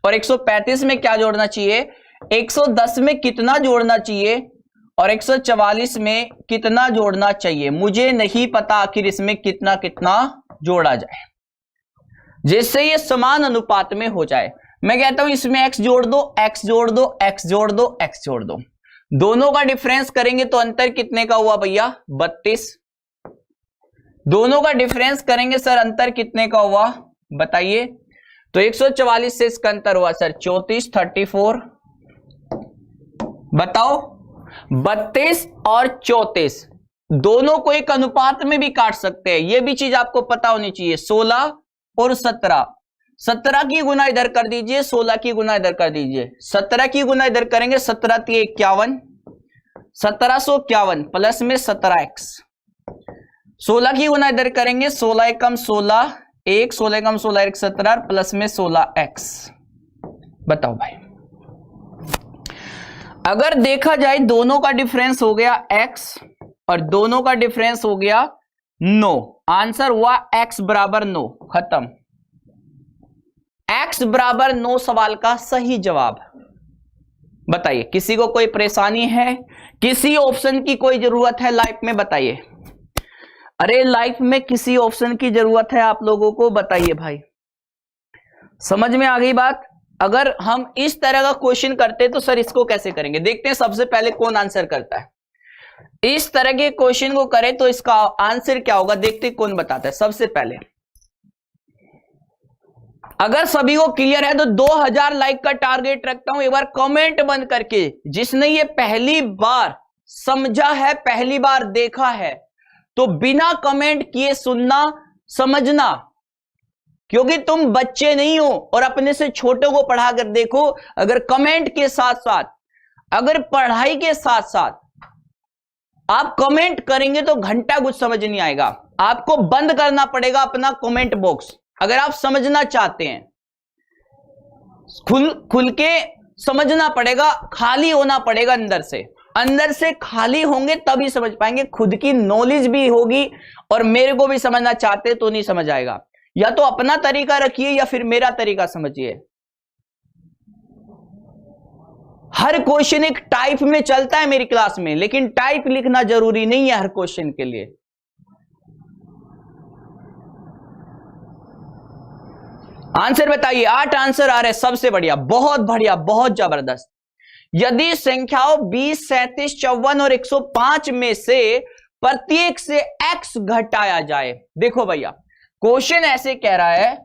और 135 में क्या जोड़ना चाहिए, 110 में कितना जोड़ना चाहिए, और 144 में कितना जोड़ना चाहिए, मुझे नहीं पता आखिर इसमें कितना कितना जोड़ा जाए जिससे ये समान अनुपात में हो जाए। मैं कहता हूं इसमें x जोड़ दो, x जोड़ दो, x जोड़ दो, x जोड़ दो, दोनों का डिफरेंस करेंगे तो अंतर कितने का हुआ भैया? 32। दोनों का डिफरेंस करेंगे सर, अंतर कितने का हुआ बताइए? तो 144 से इसका अंतर हुआ सर 34, 34, बताओ 32 और 34, दोनों को एक अनुपात में भी काट सकते हैं, यह भी चीज आपको पता होनी चाहिए। 16 और 17, 17 की गुना इधर कर दीजिए, 16 की गुना इधर कर दीजिए, 17 की गुना इधर करेंगे, 17 × 51, 1751 प्लस में 17x, 16 की गुना इधर करेंगे, 16 एकम 16, 1, 16 एकम 16, 1, 17 प्लस में 16x। बताओ भाई, अगर देखा जाए दोनों का डिफरेंस हो गया x और दोनों का डिफरेंस हो गया 9, आंसर हुआ x बराबर 9, खत्म। x बराबर 9 सवाल का सही जवाब। बताइए, किसी को कोई परेशानी है? किसी ऑप्शन की कोई जरूरत है लाइफ में? बताइए। अरे लाइफ में किसी ऑप्शन की जरूरत है आप लोगों को? बताइए भाई, समझ में आ गई बात? अगर हम इस तरह का क्वेश्चन करते तो सर इसको कैसे करेंगे? देखते हैं सबसे पहले कौन आंसर करता है। इस तरह के क्वेश्चन को करें तो इसका आंसर क्या होगा, देखते कौन बताता है। सबसे पहले अगर सभी को क्लियर है तो 2000 लाइक का टारगेट रखता हूं। एक बार कमेंट बंद करके जिसने ये पहली बार समझा है, पहली बार देखा है, तो बिना कमेंट किए सुनना समझना, क्योंकि तुम बच्चे नहीं हो और अपने से छोटे को पढ़ा कर देखो। अगर कमेंट के साथ साथ, अगर पढ़ाई के साथ साथ आप कमेंट करेंगे तो घंटा कुछ समझ नहीं आएगा। आपको बंद करना पड़ेगा अपना कमेंट बॉक्स अगर आप समझना चाहते हैं। खुल के समझना पड़ेगा, खाली होना पड़ेगा अंदर से खाली होंगे तभी समझ पाएंगे। खुद की नॉलेज भी होगी और मेरे को भी समझना चाहते तो नहीं समझ आएगा। या तो अपना तरीका रखिए या फिर मेरा तरीका समझिए। हर क्वेश्चन एक टाइप में चलता है मेरी क्लास में, लेकिन टाइप लिखना जरूरी नहीं है हर क्वेश्चन के लिए। आंसर बताइए। 8 आंसर आ रहे, सबसे बढ़िया, बहुत जबरदस्त। यदि संख्याओं 20, 37, 54 और 105 में से प्रत्येक से x घटाया जाए। देखो भैया, क्वेश्चन ऐसे कह रहा है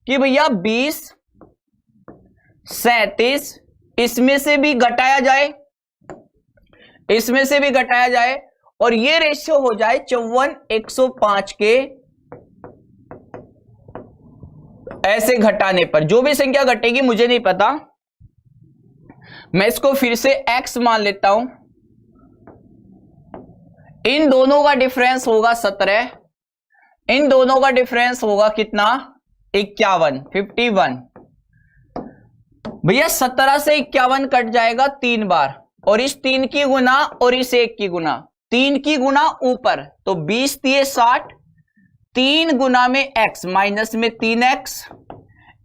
कि भैया 20, 37 इसमें से भी घटाया जाए, इसमें से भी घटाया जाए और ये रेशियो हो जाए 54, 105 के। ऐसे घटाने पर जो भी संख्या घटेगी मुझे नहीं पता, मैं इसको फिर से x मान लेता हूं। इन दोनों का डिफरेंस होगा 17, इन दोनों का डिफरेंस होगा कितना? 51, 51। भैया 17 से 51 कट जाएगा 3 बार, और इस 3 की गुना और इस 1 की गुना, 3 की गुना ऊपर तो 20 दिए 60, 3 गुना में x माइनस में 3x,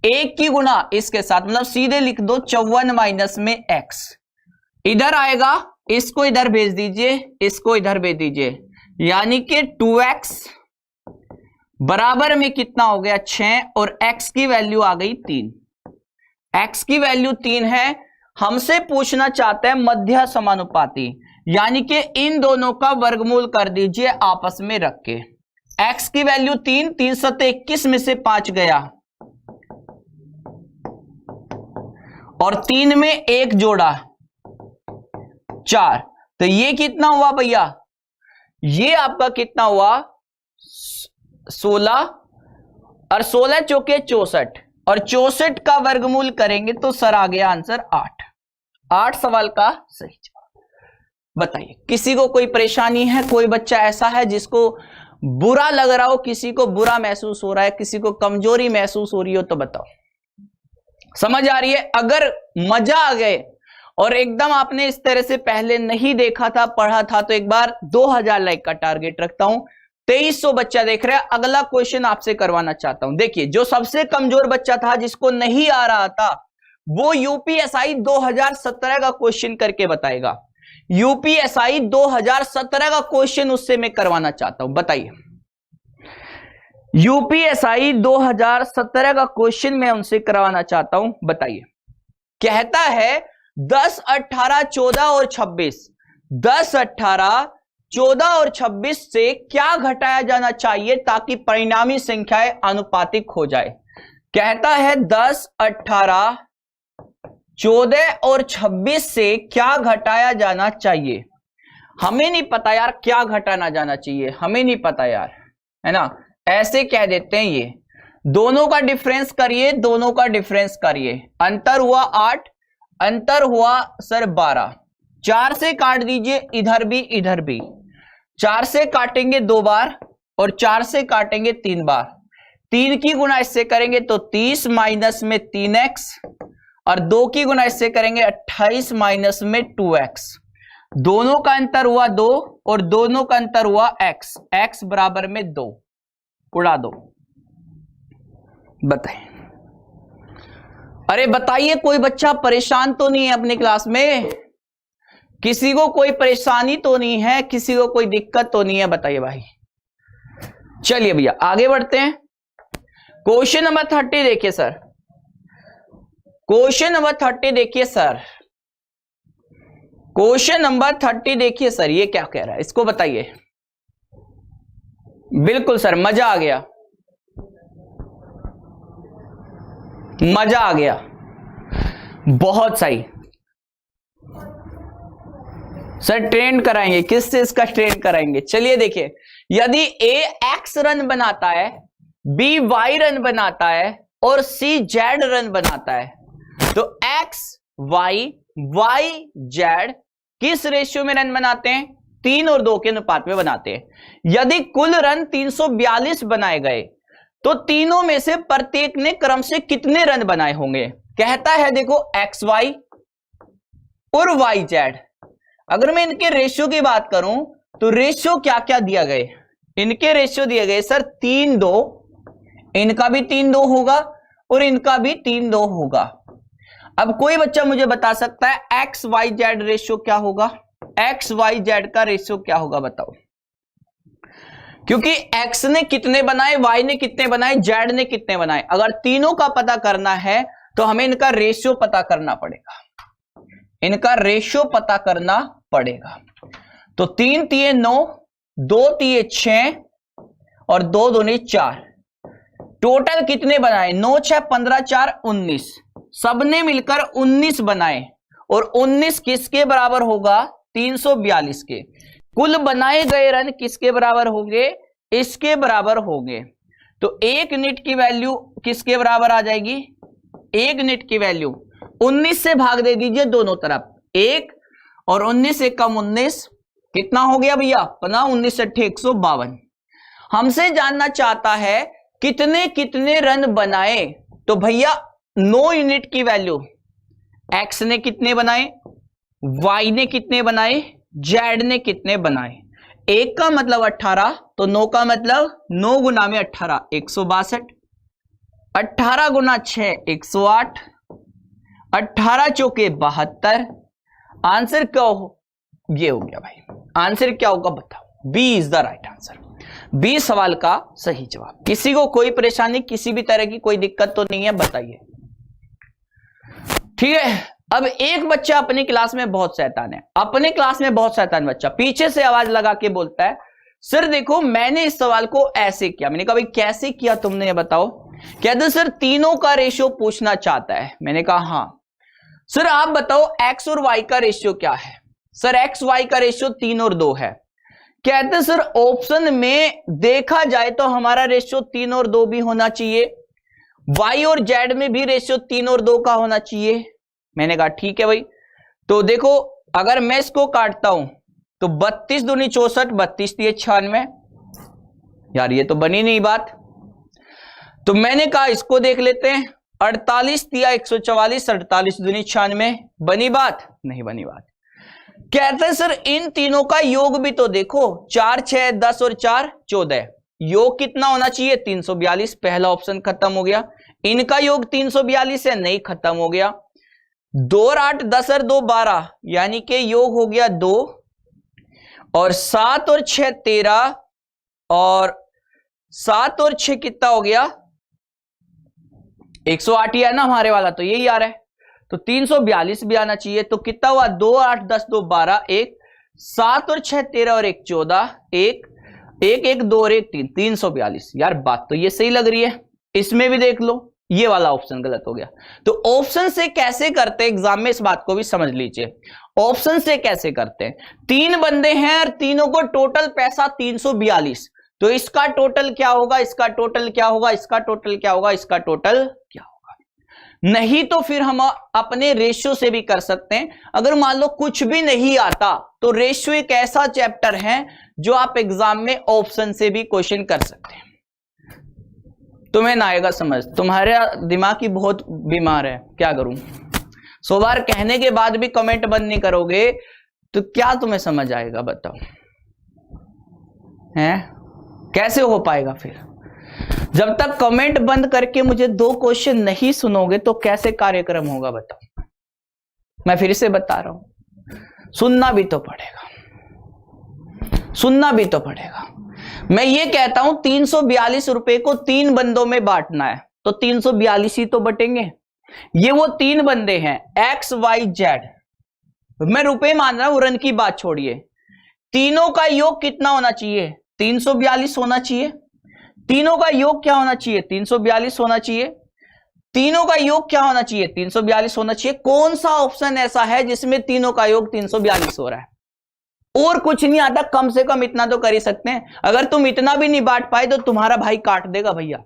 1 की गुना इसके साथ, मतलब सीधे लिख दो 54 माइनस में x। इधर आएगा, इसको इधर भेज दीजिए, इसको इधर भेज दीजिए, यानी कि 2x बराबर में कितना हो गया? 6, और x की वैल्यू आ गई 3। x की वैल्यू 3 है। हमसे पूछना चाहता है मध्य समानुपाती, यानी कि इन दोनों का वर्गमूल कर दीजिए आपस में रख के। x की वैल्यू 3, 3 7 21 में से 5 गया और 3 में 1 जोड़ा 4, तो ये कितना हुआ भैया? ये आपका कितना हुआ? 16, और 16 चौके 64, और 64 का वर्गमूल करेंगे तो सर आ गया आंसर 8। 8 सवाल का सही जवाब। बताइए, किसी को कोई परेशानी है? कोई बच्चा ऐसा है जिसको बुरा लग रहा हो, किसी को बुरा महसूस हो रहा है, किसी को कमजोरी महसूस हो रही हो तो बताओ। समझ आ रही है? अगर मजा आ गए और एकदम आपने इस तरह से पहले नहीं देखा था, पढ़ा था, तो एक बार 2000 लाइक का टारगेट रखता हूं। 2300 बच्चा देख रहे हैं। अगला क्वेश्चन आपसे करवाना चाहता हूं। देखिए, जो सबसे कमजोर बच्चा था, जिसको नहीं आ रहा था, वो यूपीएसआई 2017 का क्वेश्चन करके बताएगा। यूपीएसआई 2017 का क्वेश्चन उससे मैं करवाना चाहता हूं। बताइए, यूपीएसआई 2017 का क्वेश्चन मैं उनसे करवाना चाहता हूं। बताइए, कहता है 10, 18, 14 और 26, 10, 18, 14 और 26 से क्या घटाया जाना चाहिए ताकि परिणामी संख्याएं अनुपातिक हो जाए। कहता है 10, 18, 14 और 26 से क्या घटाया जाना चाहिए। हमें नहीं पता यार क्या घटाना जाना चाहिए, हमें नहीं पता यार, है ना। ऐसे कह देते हैं, ये दोनों का डिफरेंस करिए, दोनों का डिफरेंस करिए। अंतर हुआ 8, अंतर हुआ सर 12। 4 से काट दीजिए, इधर भी इधर भी। 4 से काटेंगे 2 बार और 4 से काटेंगे 3 बार। 3 की गुना इससे करेंगे तो 30 माइनस में 3x, और 2 की गुना इससे करेंगे 28 माइनस में 2x। दोनों का अंतर हुआ 2 और दोनों का अंतर हुआ x, x बराबर में 2। उड़ा दो। बताइए, अरे बताइए, कोई बच्चा परेशान तो नहीं है अपनी क्लास में? किसी को कोई परेशानी तो नहीं है? किसी को कोई दिक्कत तो नहीं है? बताइए भाई। चलिए भैया आगे बढ़ते हैं। क्वेश्चन नंबर 30 देखिए सर। क्वेश्चन नंबर 30 देखिए सर। क्वेश्चन नंबर 30 देखिए सर, ये क्या कह रहा है इसको बताइए। बिल्कुल सर, मजा आ गया, मजा आ गया, बहुत सही सर। ट्रेंड कराएंगे, किस चीज का ट्रेंड कराएंगे? चलिए देखिए, यदि ए एक्स रन बनाता है, बी वाई रन बनाता है और सी जेड रन बनाता है, तो एक्स वाई वाई जेड किस रेशियो में रन बनाते हैं? 3 और 2 के अनुपात में बनाते हैं। यदि कुल रन 342 बनाए गए तो तीनों में से प्रत्येक ने क्रम से कितने रन बनाए होंगे? कहता है देखो एक्स वाई और वाई जेड। अगर मैं इनके रेशियो की बात करूं तो रेशियो क्या क्या दिया गए? इनके रेशियो दिए गए सर 3-2, इनका भी 3-2 होगा और इनका भी 3-2 होगा। अब कोई बच्चा मुझे बता सकता है एक्स वाई जेड रेशियो क्या होगा? एक्स वाई जेड का रेशियो क्या होगा बताओ? क्योंकि एक्स ने कितने बनाए, वाई ने कितने बनाए, जेड ने कितने बनाए। अगर तीनों का पता करना है तो हमें इनका रेशियो पता करना पड़ेगा, इनका रेशियो पता करना पड़ेगा। तो 3 तिये 9, 2 तिये 6 और 2 दूनी 4। टोटल कितने बनाए? 9 6 15 4 19। सबने मिलकर 19 बनाए और 19 किसके बराबर होगा? 342 के। कुल बनाए गए रन किसके बराबर होंगे? इसके बराबर होंगे। तो 1 यूनिट की वैल्यू किसके बराबर आ जाएगी? 1 यूनिट की वैल्यू 19 से भाग दे दीजिए दोनों तरफ। 1 और 19 से कम 19 कितना हो गया भैया? 19 8 152। हमसे जानना चाहता है कितने कितने रन बनाए। तो भैया 9 यूनिट की वैल्यू एक्स ने कितने बनाए, वाई ने कितने बनाए, जेड ने कितने बनाए। 1 का मतलब 18, तो 9 का मतलब 9 गुना में 18 162, 18 गुना 6 108, 18 चौके 72। आंसर क्या हो? ये हो गया भाई। आंसर क्या होगा बताओ? B is the right answer. B सवाल का सही जवाब। किसी को कोई परेशानी, किसी भी तरह की कोई दिक्कत तो नहीं है? बताइए। ठीक है। अब एक बच्चा अपनी क्लास में बहुत शैतान है, अपने क्लास में बहुत शैतान बच्चा पीछे से आवाज लगा के बोलता है सर देखो मैंने इस सवाल को ऐसे किया। मैंने कहा भाई कैसे किया तुमने, ये बताओ। कहते सर तीनों का रेशियो पूछना चाहता है। मैंने कहा हाँ। सर आप बताओ एक्स और वाई का रेशियो क्या है? सर एक्स वाई का रेशियो 3 और 2 है। कहते सर ऑप्शन में देखा जाए तो हमारा रेशियो 3 और 2 भी होना चाहिए, वाई और जेड में भी रेशियो 3 और 2 का होना चाहिए। मैंने कहा ठीक है भाई। तो देखो अगर मैं इसको काटता हूं तो 32 दूनी 64, 32 तिये 96। यार ये तो बनी नहीं बात। तो मैंने कहा इसको देख लेते हैं, 48 तिया 144, 48 दूनी 96। बनी बात? नहीं बनी बात। कहते हैं सर इन तीनों का योग भी तो देखो, 4 6 10 और 4 14। योग कितना होना चाहिए? 342। पहला ऑप्शन खत्म हो गया। इनका योग 342 है, नहीं खत्म हो गया। 2 और 8 10 और 2 12, यानी कि योग हो गया 2। और 7 और 6 13 और 7 और 6 कितना हो गया? 108 ही है ना हमारे वाला, तो यही आ रहा है। तो 342 भी आना चाहिए। तो कितना हुआ? 2 8 10 2 12, 1 7 और 6 13 और 1 14, 1 1 1 2 और 1 3, 342। यार बात तो ये सही लग रही है। इसमें भी देख लो, ये वाला ऑप्शन गलत हो गया। तो ऑप्शन से कैसे करते हैं एग्जाम में, इस बात को भी समझ लीजिए। ऑप्शन से कैसे करते हैं? 3 बंदे हैं और तीनों को टोटल पैसा 342। तो इसका टोटल क्या होगा, इसका टोटल क्या होगा, इसका टोटल क्या होगा, इसका टोटल क्या होगा? नहीं तो फिर हम अपने रेशियो से भी कर सकते हैं। अगर मान लो कुछ भी नहीं आता तो रेशियो एक ऐसा चैप्टर है जो आप एग्जाम में ऑप्शन से भी क्वेश्चन कर सकते हैं। तुम्हें ना आएगा समझ, तुम्हारा दिमाग ही बहुत बीमार है, क्या करूं। 100 बार कहने के बाद भी कमेंट बंद नहीं करोगे तो क्या तुम्हें समझ आएगा बताओ? हैं कैसे हो पाएगा फिर? जब तक कमेंट बंद करके मुझे 2 क्वेश्चन नहीं सुनोगे तो कैसे कार्यक्रम होगा बताओ। मैं फिर से बता रहा हूं, सुनना भी तो पड़ेगा, सुनना भी तो पड़ेगा। मैं ये कहता हूं 342 रुपए को 3 बंदों में बांटना है, तो 342 ही तो बटेंगे। ये वो 3 बंदे हैं एक्स वाई जेड, मैं रुपए मान रहा हूं, रन की बात छोड़िए। तीनों का योग कितना होना चाहिए? 342 होना चाहिए। तीनों का योग क्या होना चाहिए? 342 होना चाहिए। तीनों का योग क्या होना चाहिए? 342 होना चाहिए। कौन सा ऑप्शन ऐसा है जिसमें तीनों का योग 342 हो रहा है? और कुछ नहीं आता, कम से कम इतना तो कर ही सकते हैं। अगर तुम इतना भी नहीं बांट पाए तो तुम्हारा भाई काट देगा भैया,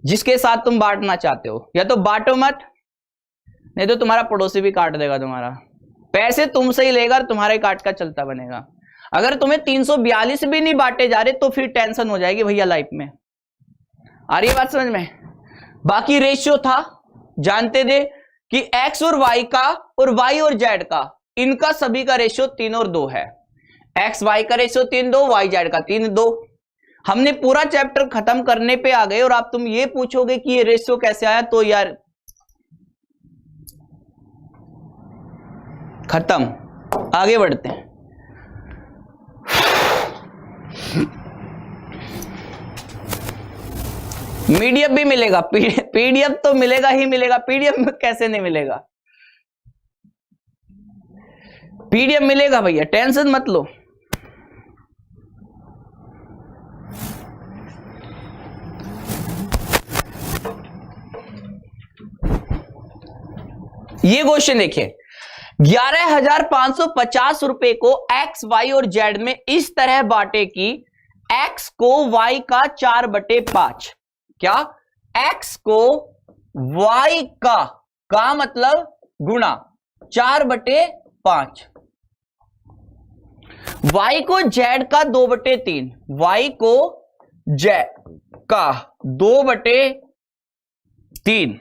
जिसके साथ तुम बांटना चाहते हो। या तो बांटो मत, नहीं तो तुम्हारा पड़ोसी भी काट देगा तुम्हारा। पैसे तुमसे ही लेगा और तुम्हारे काट का चलता बनेगा। अगर तुम्हें 342 भी नहीं बांटे जा रहे तो फिर टेंशन हो जाएगी भैया लाइफ में। आ रही है बात समझ में? बाकी रेशियो था, जानते थे कि एक्स और वाई का और वाई और जेड का, इनका सभी का रेशियो 3 और 2 है। एक्स वाई का रेशियो 3-2, वाई जेड का 3-2। हमने पूरा चैप्टर खत्म करने पे आ गए और आप तुम ये पूछोगे कि ये रेशियो कैसे आया, तो यार खत्म। आगे बढ़ते हैं। मीडियम भी मिलेगा, पीडीएफ तो मिलेगा ही मिलेगा। पीडीएफ कैसे नहीं मिलेगा? पीडीएफ मिलेगा भैया, टेंशन मत लो। ये क्वेश्चन देखिए, 11,550 रुपए को एक्स वाई और जेड में इस तरह बांटे कि एक्स को वाई का 4/5। क्या? एक्स को वाई का मतलब गुणा 4/5, वाई को जेड का 2/3, वाई को जेड का 2/3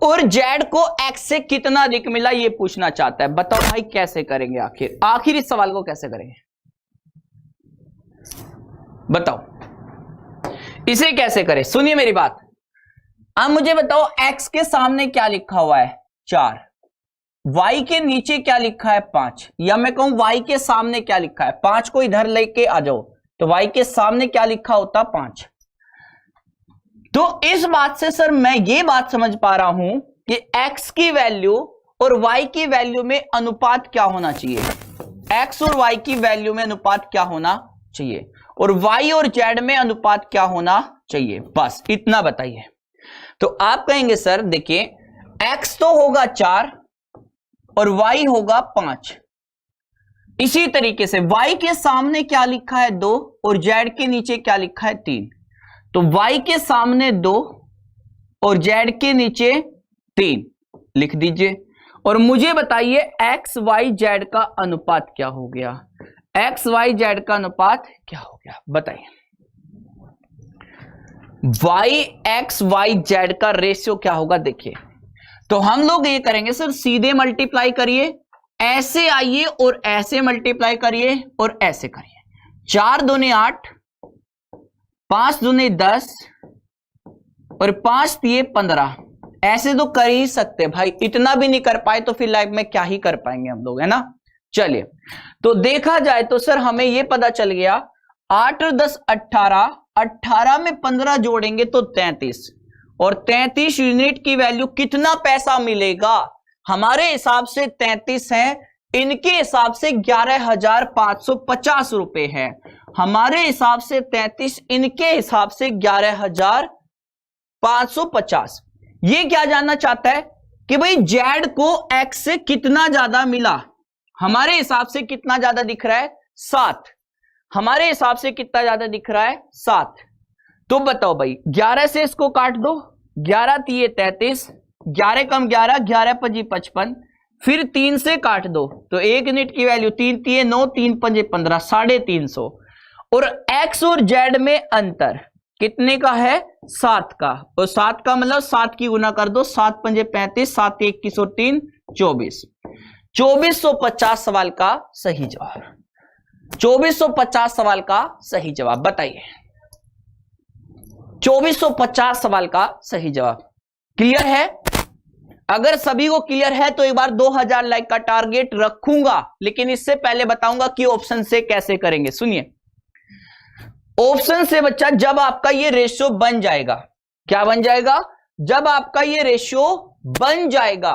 और जेड को एक्स से कितना अधिक मिला ये पूछना चाहता है। बताओ भाई कैसे करेंगे? आखिर इस सवाल को कैसे करेंगे बताओ, इसे कैसे करें? सुनिए मेरी बात। अब मुझे बताओ एक्स के सामने क्या लिखा हुआ है? 4। वाई के नीचे क्या लिखा है? 5। या मैं कहूं वाई के सामने क्या लिखा है? 5 को इधर लेके आ जाओ, तो वाई के सामने क्या लिखा होता? 5। तो इस बात से सर मैं ये बात समझ पा रहा हूं कि x की वैल्यू और y की वैल्यू में अनुपात क्या होना चाहिए? x और y की वैल्यू में अनुपात क्या होना चाहिए और y और z में अनुपात क्या होना चाहिए? बस इतना बताइए। तो आप कहेंगे सर देखिए x तो होगा 4 और y होगा 5। इसी तरीके से y के सामने क्या लिखा है? 2 और z के नीचे क्या लिखा है? 3। तो y के सामने 2 और z के नीचे 3 लिख दीजिए और मुझे बताइए x y z का अनुपात क्या हो गया? x y z का अनुपात क्या हो गया बताइए? y x y z का रेशियो क्या होगा? देखिए तो हम लोग ये करेंगे सर, सीधे मल्टीप्लाई करिए, ऐसे आइए और ऐसे मल्टीप्लाई करिए और ऐसे करिए। 4 दूने 8, 5 दूने 10 और 5 दिए 15। ऐसे तो कर ही सकते भाई, इतना भी नहीं कर पाए तो फिर लाइफ में क्या ही कर पाएंगे हम लोग, है ना। चलिए तो देखा जाए तो सर हमें यह पता चल गया 8 और 10 18, 18 में 15 जोड़ेंगे तो 33 और 33 यूनिट की वैल्यू कितना पैसा मिलेगा? हमारे हिसाब से 33 है, इनके हिसाब से 11,550 रुपए है। हमारे हिसाब से 33, इनके हिसाब से 11,550। ये क्या जानना चाहता है कि भाई जेड को एक्स से कितना ज्यादा मिला? हमारे हिसाब से कितना ज्यादा दिख रहा है? 7। हमारे हिसाब से कितना ज्यादा दिख रहा है? 7। तो बताओ भाई 11 से इसको काट दो, 11 तिये 33, 11 कम 11, 11 पजी 55, फिर 3 से काट दो तो 1 यूनिट की वैल्यू 3 तिये 9, 3 पंजे 15, 350। और x और z में अंतर कितने का है? 7 का। और 7 का मतलब 7 की गुना कर दो, 7 पंजे 35, 7 21 और 3 24। 2450 सवाल का सही जवाब। 2450 सवाल का सही जवाब बताइए। 2450 सवाल का सही जवाब। क्लियर है? अगर सभी को क्लियर है तो एक बार 2000 लाइक का टारगेट रखूंगा, लेकिन इससे पहले बताऊंगा कि ऑप्शन से कैसे करेंगे। सुनिए, ऑप्शन से बच्चा जब आपका ये रेशियो बन जाएगा, क्या बन जाएगा? जब आपका ये रेशियो बन जाएगा,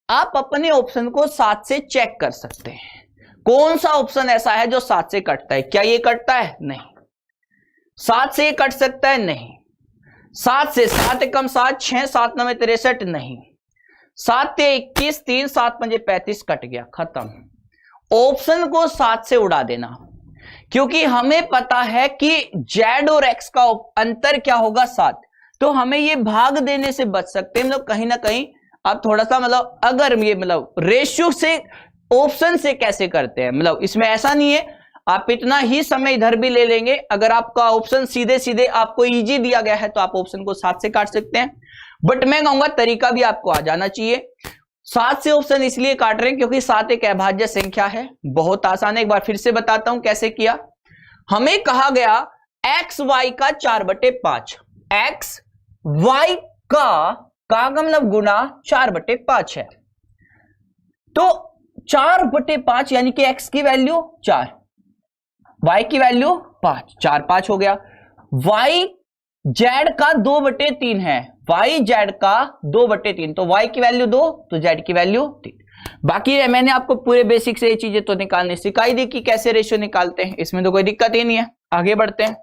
आप अपने ऑप्शन को 7 से चेक कर सकते हैं। कौन सा ऑप्शन ऐसा है जो 7 से कटता है? क्या ये कटता है? नहीं। 7 से ये कट सकता है? नहीं। 7 से 7 एकम 7, 6 7 9 63, नहीं। 7 से 21, 3 7 5 35, कट गया, खत्म। ऑप्शन को 7 से उड़ा देना, क्योंकि हमें पता है कि जेड और एक्स का अंतर क्या होगा? 7। तो हमें ये भाग देने से बच सकते हैं। मतलब कहीं ना कहीं आप थोड़ा सा मतलब अगर ये मतलब रेशियो से ऑप्शन से कैसे करते हैं, मतलब इसमें ऐसा नहीं है आप इतना ही समय इधर भी ले लेंगे। अगर आपका ऑप्शन सीधे सीधे आपको इजी दिया गया है तो आप ऑप्शन को 7 से काट सकते हैं, बट मैं कहूंगा तरीका भी आपको आ जाना चाहिए। 7 से ऑप्शन इसलिए काट रहे हैं क्योंकि 7 एक अभाज्य संख्या है, बहुत आसान है। एक बार फिर से बताता हूं कैसे किया। हमें कहा गया एक्स वाई का 4/5, एक्स वाई का मतलब गुना 4/5 है, तो 4/5 यानी कि एक्स की वैल्यू 4, वाई की वैल्यू 5, 4 5 हो गया। वाई जेड का 2/3 है, वाई जेड का 2/3, तो वाई की वैल्यू 2 तो जेड की वैल्यू 3। बाकी मैंने आपको पूरे बेसिक से ये चीजें तो निकालनी सिखाई दी कि कैसे रेशियो निकालते हैं, इसमें तो कोई दिक्कत ही नहीं है। आगे बढ़ते हैं।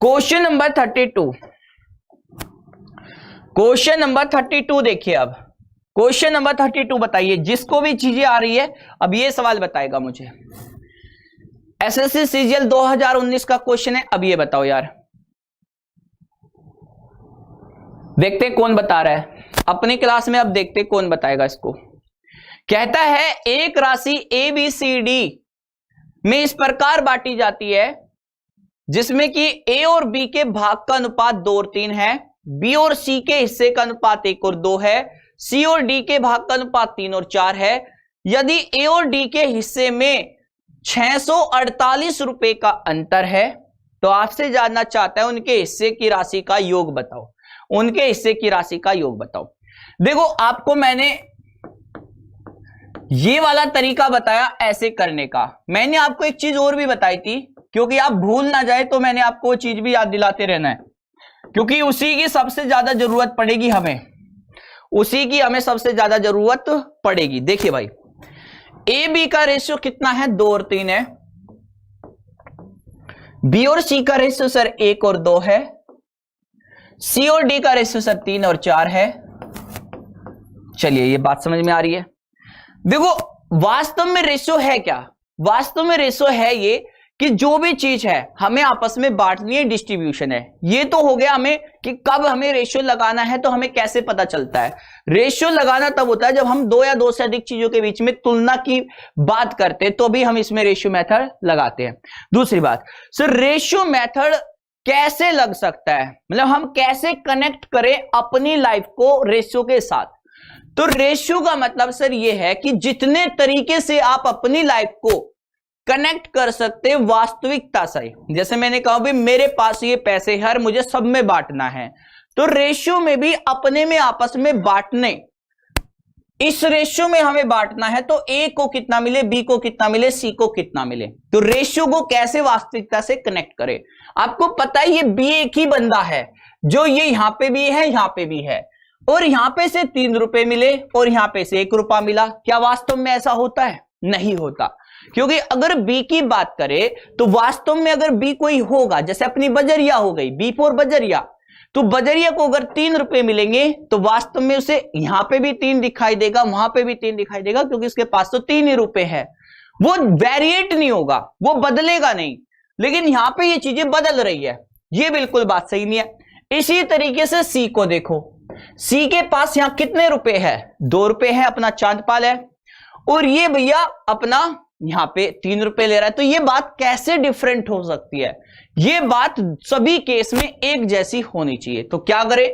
क्वेश्चन नंबर 32, क्वेश्चन नंबर 32 देखिए। अब क्वेश्चन नंबर 32 बताइए, जिसको भी चीजें आ रही है अब ये सवाल बताएगा मुझे। एसएससी सीजीएल 2019 का क्वेश्चन है। अब ये बताओ यार, देखते कौन बता रहा है अपनी क्लास में। अब देखते कौन बताएगा इसको। कहता है एक राशि ए बी सी डी में इस प्रकार बांटी जाती है जिसमें कि ए और बी के भाग का अनुपात 2 और 3 है, बी और सी के हिस्से का अनुपात 1 और 2 है, सी और डी के भाग का अनुपात 3 और 4 है। यदि ए और डी के हिस्से में 648 रुपए का अंतर है तो आपसे जानना चाहता है उनके हिस्से की राशि का योग बताओ, उनके हिस्से की राशि का योग बताओ। देखो आपको मैंने ये वाला तरीका बताया ऐसे करने का। मैंने आपको एक चीज और भी बताई थी, क्योंकि आप भूल ना जाए तो मैंने आपको वो चीज भी याद दिलाते रहना है, क्योंकि उसी की सबसे ज्यादा जरूरत पड़ेगी हमें, उसी की हमें सबसे ज्यादा जरूरत पड़ेगी। देखिए भाई, ए बी का रेशियो कितना है? 2 और 3 है। बी और सी का रेशियो सर 1 और 2 है। सी और डी का रेशियो सर 3 और 4 है। चलिए ये बात समझ में आ रही है। देखो वास्तव में रेशियो है क्या? वास्तव में रेशियो है ये कि जो भी चीज है हमें आपस में बांटनी है, डिस्ट्रीब्यूशन है। ये तो हो गया हमें कि कब हमें रेशियो लगाना है, तो हमें कैसे पता चलता है। रेशियो लगाना तब होता है जब हम 2 या 2 से अधिक चीजों के बीच में तुलना की बात करते हैं, तो भी हम इसमें रेशियो मेथड लगाते हैं। दूसरी बात सर, रेशियो मेथड कैसे लग सकता है, मतलब हम कैसे कनेक्ट करें अपनी लाइफ को रेशियो के साथ। तो रेशियो का मतलब सर ये है कि जितने तरीके से आप अपनी लाइफ को कनेक्ट कर सकते वास्तविकता से। जैसे मैंने कहा भी मेरे पास ये पैसे हर मुझे सब में बांटना है, तो रेशियो में भी अपने में आपस में बांटने, इस रेशियो में हमें बांटना है तो ए को कितना मिले, बी को कितना मिले, सी को कितना मिले। तो रेशियो को कैसे वास्तविकता से कनेक्ट करें। आपको पता है ये बी एक ही बंदा है, जो ये यहां पे भी है, यहां पे भी है, और यहां पे से 3 रुपए मिले और यहां पे से 1 रुपया मिला। क्या वास्तव में ऐसा होता है? नहीं होता। क्योंकि अगर बी की बात करें तो वास्तव में अगर बी कोई होगा, जैसे अपनी बजरिया हो गई, बी फॉर बजरिया, तो बजरिया को अगर 3 रुपए मिलेंगे तो वास्तव में उसे यहां पे भी 3 दिखाई देगा, वहां पे भी 3 दिखाई देगा, क्योंकि उसके पास तो 3 ही रुपए है। वो वेरिएट नहीं होगा, वो बदलेगा नहीं। लेकिन यहां पे ये चीजें बदल रही है, ये बिल्कुल बात सही नहीं है। इसी तरीके से सी को देखो, सी के पास यहां कितने रुपए है? 2 रुपए है, अपना चांदपाल है, और ये भैया अपना यहां पे 3 रुपए ले रहा है। तो ये बात कैसे डिफरेंट हो सकती है? ये बात सभी केस में एक जैसी होनी चाहिए। तो क्या करे,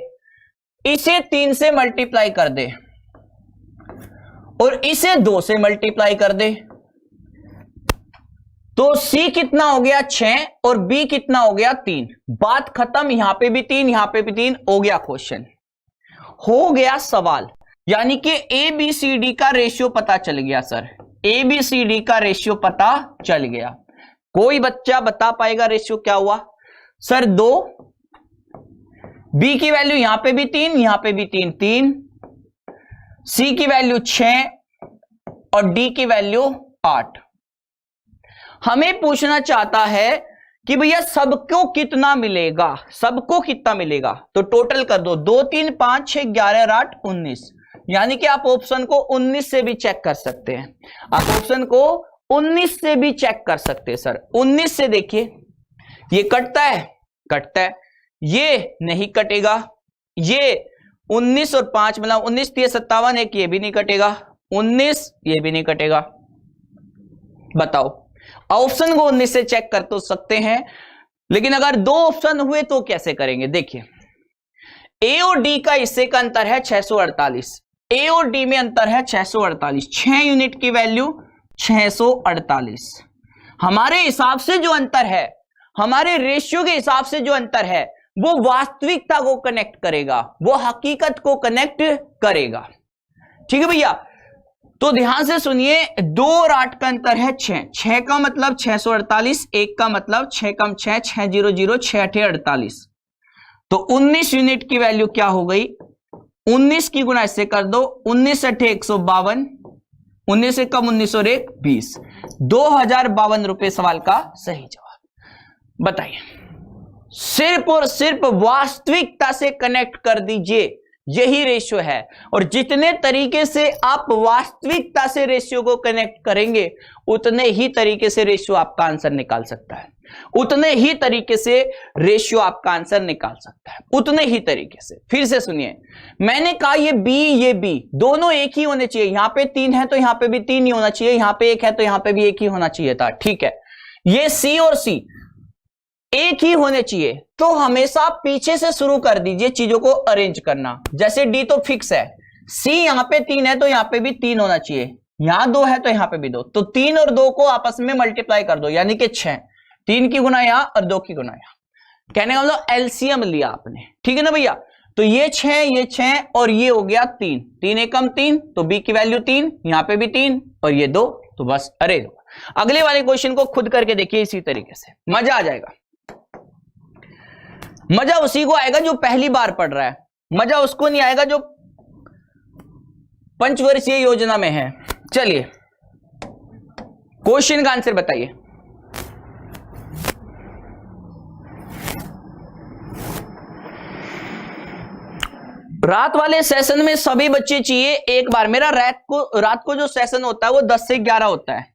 इसे 3 से मल्टीप्लाई कर दे और इसे 2 से मल्टीप्लाई कर दे, तो C कितना हो गया 6 और B कितना हो गया 3। बात खत्म, यहां पे भी 3, यहां पे भी 3, हो गया क्वेश्चन, हो गया सवाल। यानी कि ABCD का रेशियो पता चल गया सर, ABCD का रेशियो पता चल गया। कोई बच्चा बता पाएगा रेशियो क्या हुआ? सर 2, B की वैल्यू यहां पे भी 3, यहां पे भी 3, 3, C की वैल्यू 6 और D की वैल्यू 8। हमें पूछना चाहता है कि भैया सबको कितना मिलेगा, सबको कितना मिलेगा? तो टोटल कर दो, 2 3 5 6 11 8 19। यानी कि आप ऑप्शन को 19 से भी चेक कर सकते हैं, आप ऑप्शन को 19 से भी चेक कर सकते हैं सर। 19 से देखिए, ये कटता है, कटता है, ये नहीं कटेगा, ये 19 और 5 मिला 19 3 57, एक ये भी नहीं कटेगा, 19 ये भी नहीं कटेगा। बताओ, ऑप्शन को 19 से चेक कर तो सकते हैं, लेकिन अगर दो ऑप्शन हुए तो कैसे करेंगे? देखिए, ए और डी का हिस्से का अंतर है 648, ए और डी में अंतर है 648, 6 यूनिट की वैल्यू 648। हमारे हिसाब से जो अंतर है, हमारे रेशियो के हिसाब से जो अंतर है, वो वास्तविकता को कनेक्ट करेगा, वो हकीकत को कनेक्ट करेगा। ठीक है भैया, तो ध्यान से सुनिए, 2 और 8 का अंतर है 6, 6 का मतलब 648, 1 का मतलब 6 कम 6 6 0 0 6 8 48। तो 19 यूनिट की वैल्यू क्या हो गई? 19 की गुणा इससे कर दो, 19 8 152, 19 से कम 19 और 1 20, 2052 रुपए सवाल का सही जवाब। बताइए, सिर्फ और सिर्फ वास्तविकता से कनेक्ट कर दीजिए, यही रेशियो है। और जितने तरीके से आप वास्तविकता से रेशियो को कनेक्ट करेंगे, उतने ही तरीके से रेशियो आपका आंसर निकाल सकता है, उतने ही तरीके से रेशियो आपका आंसर निकाल सकता है, उतने ही तरीके से। फिर से सुनिए, मैंने कहा ये B दोनों एक ही होने चाहिए, यहां पे 3 है तो यहां पे भी 3 ही होना चाहिए, यहां पे 1 है तो यहां पे भी 1 ही होना चाहिए था। ठीक है, ये C और C एक ही होने चाहिए, तो हमेशा पीछे से शुरू कर दीजिए चीजों को अरेंज करना। जैसे D तो फिक्स है, C यहां पे 3 है तो यहां पे भी 3 होना चाहिए, यहां 2 है तो यहां पे भी 2, तो 3 और 2 को आपस में मल्टीप्लाई कर दो, यानी कि 6, 3 की गुना यहां और 2 की गुना यहां, कहने का मतलब एलसीएम लिया आपने। ठीक है ना भैया, तो ये 6 और ये हो गया 3, 3 एकम 3, तो B की वैल्यू 3, यहां पे भी 3 और ये 2, तो बस अरेंज। अगले वाले क्वेश्चन को खुद करके देखिए, इसी तरीके से मजा आ जाएगा। मजा उसी को आएगा जो पहली बार पढ़ रहा है, मजा उसको नहीं आएगा जो पंचवर्षीय योजना में है। चलिए, क्वेश्चन का आंसर बताइए। रात वाले सेशन में सभी बच्चे चाहिए एक बार। मेरा रात को जो सेशन होता है वो 10 से 11 होता है,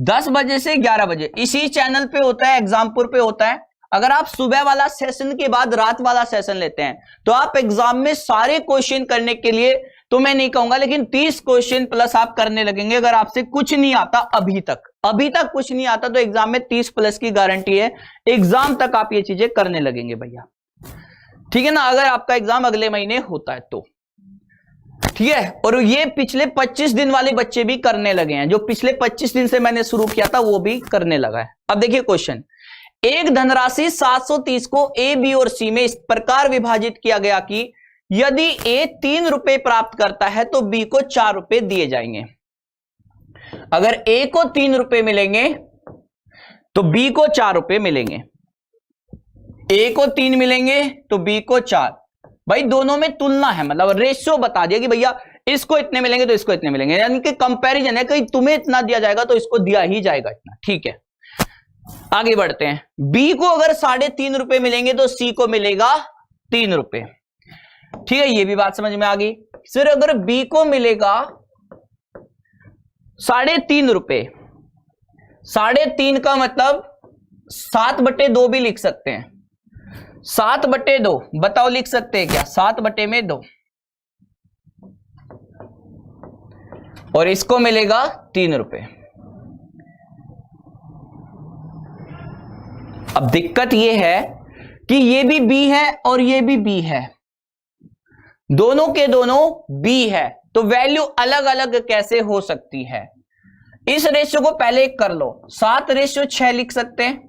10 बजे से 11 बजे इसी चैनल पे होता है, एग्जामपुर पे होता है। अगर आप सुबह वाला सेशन के बाद रात वाला सेशन लेते हैं तो आप एग्जाम में सारे क्वेश्चन करने के लिए, तो मैं नहीं कहूंगा, लेकिन 30 क्वेश्चन प्लस आप करने लगेंगे। अगर आपसे कुछ नहीं आता अभी तक कुछ नहीं आता, तो एग्जाम में 30 प्लस की गारंटी है, एग्जाम तक आप ये चीजें करने लगेंगे भैया। ठीक है ना, अगर आपका एग्जाम अगले महीने होता है तो। ठीक है, और ये पिछले 25 दिन वाले बच्चे भी करने लगे हैं, जो पिछले 25 दिन से मैंने शुरू किया था वो भी करने लगा है। अब देखिए क्वेश्चन, एक धनराशि 730 को ए, बी और सी में इस प्रकार विभाजित किया गया कि यदि ए 3 रुपए प्राप्त करता है तो बी को 4 रुपए दिए जाएंगे। अगर ए को 3 रुपए मिलेंगे तो बी को 4 रुपए मिलेंगे, ए को 3 मिलेंगे तो बी को 4। भाई दोनों में तुलना है, मतलब रेशियो बता दिया कि भैया इसको इतने मिलेंगे तो इसको इतने मिलेंगे, यानी कि कंपैरिजन है, कहीं तुम्हें इतना दिया जाएगा तो इसको दिया ही जाएगा इतना। ठीक है, आगे बढ़ते हैं। बी को अगर 3.5 रुपए मिलेंगे तो सी को मिलेगा 3 रुपए। ठीक है, ये भी बात समझ में आ गई। फिर अगर बी को मिलेगा 3.5 रुपए, 3.5 का मतलब 7/2 भी लिख सकते हैं, 7/2 बताओ लिख सकते हैं क्या? 7/2 और इसको मिलेगा 3 रुपए। अब दिक्कत यह है कि ये भी बी है और ये भी बी है, दोनों के दोनों बी है, तो वैल्यू अलग अलग कैसे हो सकती है? इस रेशियो को पहले एक कर लो, 7:6 लिख सकते हैं।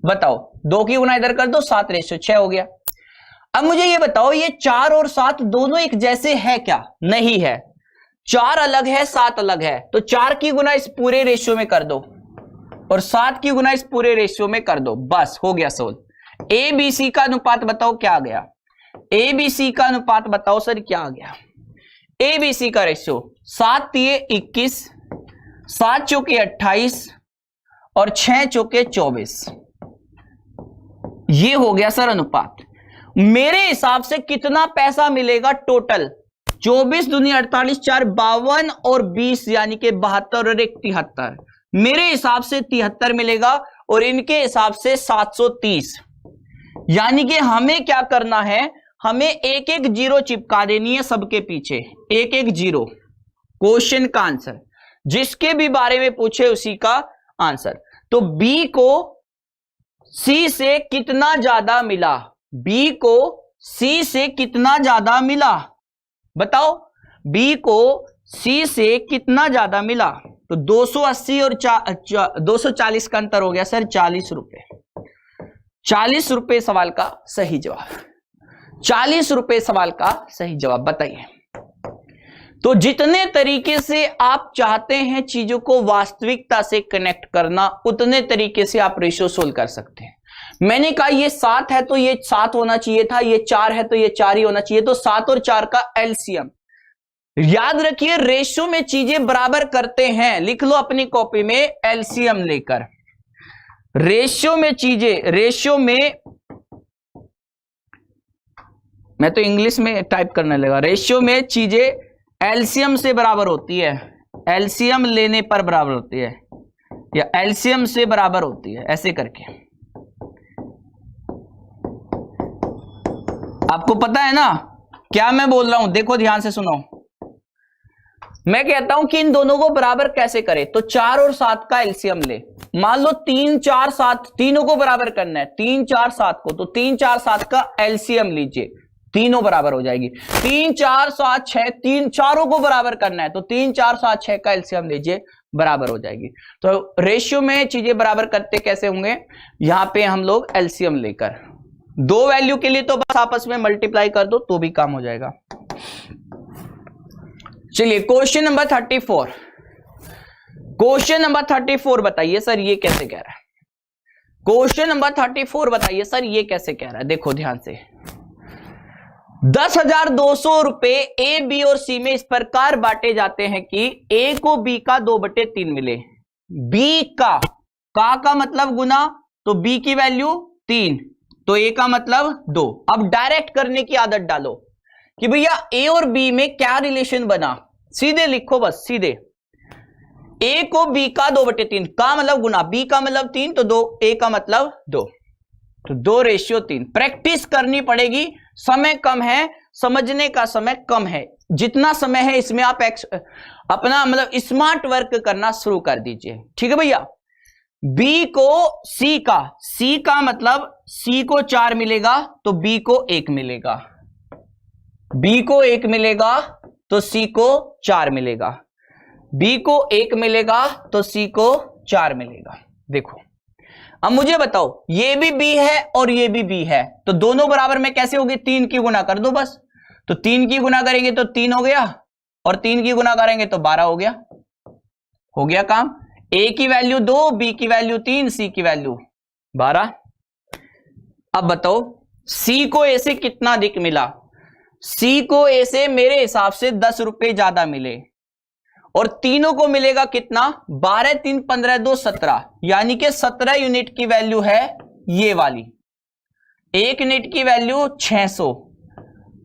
बताओ 2 की गुना इधर कर दो, 7:6 हो गया। अब मुझे ये बताओ ये 4 और 7 दोनों एक जैसे है क्या? नहीं है, 4 अलग है 7 अलग है। तो 4 की गुना इस पूरे रेशियो में कर दो और 7 की गुना इस पूरे रेशियो में कर दो, बस हो गया सोल्व। ए बी सी का अनुपात बताओ क्या आ गया? ए बी सी का अनुपात बताओ सर क्या आ गया? ए बी सी का रेशियो 7 तिये 21, 7 चौके 28 और 6 चौके 24, ये हो गया सर अनुपात। मेरे हिसाब से कितना पैसा मिलेगा टोटल? 24 दूनी 48, 4 52 और 20 यानी कि 72 और 1 73। मेरे हिसाब से 73 मिलेगा और इनके हिसाब से 730। यानी कि हमें क्या करना है, हमें एक एक जीरो चिपका देनी है सबके पीछे, एक एक जीरो। क्वेश्चन का आंसर जिसके भी बारे में पूछे उसी का आंसर। तो बी को सी से कितना ज्यादा मिला? बी को सी से कितना ज्यादा मिला बताओ? बी को सी से कितना ज्यादा मिला? तो 280 और 240 का अंतर हो गया सर 40 रुपए। 40 रुपए सवाल का सही जवाब। 40 रुपए सवाल का सही जवाब। बताइए, तो जितने तरीके से आप चाहते हैं चीजों को वास्तविकता से कनेक्ट करना, उतने तरीके से आप रेशियो सोल्व कर सकते हैं। मैंने कहा ये 7 है तो ये 7 होना चाहिए था, ये 4 है तो ये 4 ही होना चाहिए। तो 7 और 4 का एलसीएम। याद रखिए रेशियो में चीजें बराबर करते हैं, लिख लो अपनी कॉपी में एलसीएम लेकर। रेशियो में चीजें, रेशियो में, मैं तो इंग्लिश में टाइप करने लगा, रेशियो में चीजें एलसीएम से बराबर होती है, एलसीएम लेने पर बराबर होती है या एलसीएम से बराबर होती है, ऐसे करके। आपको पता है ना क्या मैं बोल रहा हूं? देखो ध्यान से सुनो। मैं कहता हूं कि इन दोनों को बराबर कैसे करें, तो 4 और 7 का एलसीएम ले। मान लो 3 4 7 तीनों को बराबर करना है, 3 4 7 को, तो 3 4 7 का एलसीएम लीजिए, तीनों बराबर हो जाएगी। 3 4 7 6 तीन चारों को बराबर करना है, तो 3 4 7 6 का एलसीएम लीजिए, बराबर हो जाएगी। तो रेशियो में चीजें बराबर करते कैसे होंगे? यहां पे हम लोग एलसीएम लेकर, दो वैल्यू के लिए तो बस आपस में मल्टीप्लाई कर दो तो भी काम हो जाएगा। चलिए क्वेश्चन नंबर 34। क्वेश्चन नंबर 34 बताइए सर ये कैसे कह रहा है? क्वेश्चन नंबर 34 बताइए सर ये कैसे कह रहा है? देखो ध्यान से, 10,200 रुपए ए बी और सी में इस प्रकार बांटे जाते हैं कि ए को बी का 2/3 मिले। बी का मतलब गुना, तो बी की वैल्यू 3, तो ए का मतलब 2। अब डायरेक्ट करने की आदत डालो कि भैया ए और बी में क्या रिलेशन बना, सीधे लिखो बस सीधे। ए को बी का 2/3 का मतलब गुना, बी का मतलब 3 तो 2, ए का मतलब 2, तो 2:3। प्रैक्टिस करनी पड़ेगी, समय कम है, समझने का समय कम है। जितना समय है इसमें आप अपना मतलब स्मार्ट वर्क करना शुरू कर दीजिए, ठीक है भैया। बी को सी का मतलब सी को 4 मिलेगा तो बी को 1 मिलेगा, बी को 1 मिलेगा तो सी को 4 मिलेगा, बी को 1 मिलेगा तो सी को 4 मिलेगा। देखो अब मुझे बताओ ये भी बी है और ये भी बी है, तो दोनों बराबर में कैसे होगी? 3 की गुना कर दो बस, तो 3 की गुना करेंगे तो 3 हो गया और 3 की गुना करेंगे तो 12 हो गया। हो गया काम। ए की वैल्यू 2, बी की वैल्यू 3, सी की वैल्यू 12। अब बताओ सी को ए से कितना अधिक मिला? सी को ए से मेरे हिसाब से 10 रुपए ज्यादा मिले और तीनों को मिलेगा कितना? 12 3 15 2 17, यानी कि 17 यूनिट की वैल्यू है ये वाली। 1 यूनिट की वैल्यू 600,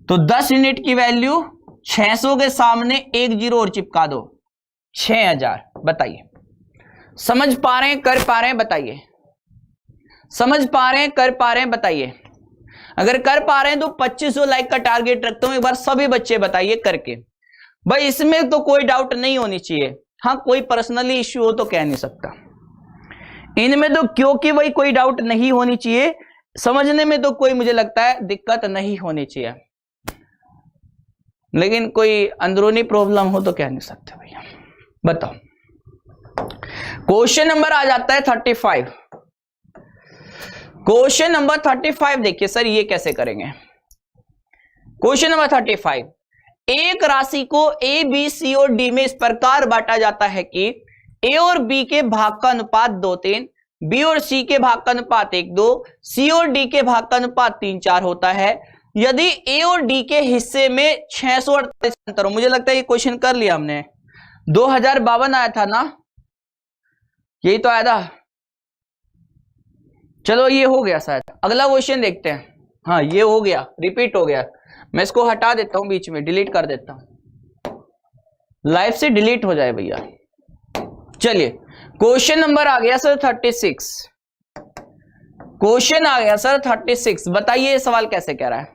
तो 10 यूनिट की वैल्यू 600 के सामने एक जीरो और चिपका दो, 6000। बताइए समझ पा रहे हैं, कर पा रहे हैं? बताइए समझ पा रहे हैं, कर पा रहे हैं? बताइए। अगर कर पा रहे हैं तो 2500 लाइक का टारगेट रखता हूं, एक बार सभी बच्चे बताइए करके। भाई इसमें तो कोई डाउट नहीं होनी चाहिए। हाँ कोई पर्सनली इश्यू हो तो कह नहीं सकता, इनमें तो क्योंकि भाई कोई डाउट नहीं होनी चाहिए, समझने में तो कोई मुझे लगता है दिक्कत नहीं होनी चाहिए, लेकिन कोई अंदरूनी प्रॉब्लम हो तो कह नहीं सकते भैया। बताओ क्वेश्चन नंबर आ जाता है 35। क्वेश्चन नंबर 35 देखिए सर ये कैसे करेंगे। क्वेश्चन नंबर 35, एक राशि को ए बी सी और डी में इस प्रकार बांटा जाता है कि ए और बी के भाग का अनुपात 2-3, बी और सी के भाग का अनुपात 1-2, सी और डी के भाग का अनुपात 3-4 होता है। यदि ए और डी के हिस्से में 648 अंतर हो, मुझे लगता है ये क्वेश्चन कर लिया हमने, 2052 आया था ना, यही तो आया था। चलो ये हो गया शायद, अगला क्वेश्चन देखते हैं। हाँ ये हो गया, रिपीट हो गया। मैं इसको हटा देता हूं, बीच में डिलीट कर देता हूं, लाइव से डिलीट हो जाए भैया। चलिए क्वेश्चन नंबर आ गया सर 36। क्वेश्चन आ गया सर 36। बताइए ये सवाल कैसे कह रहा है।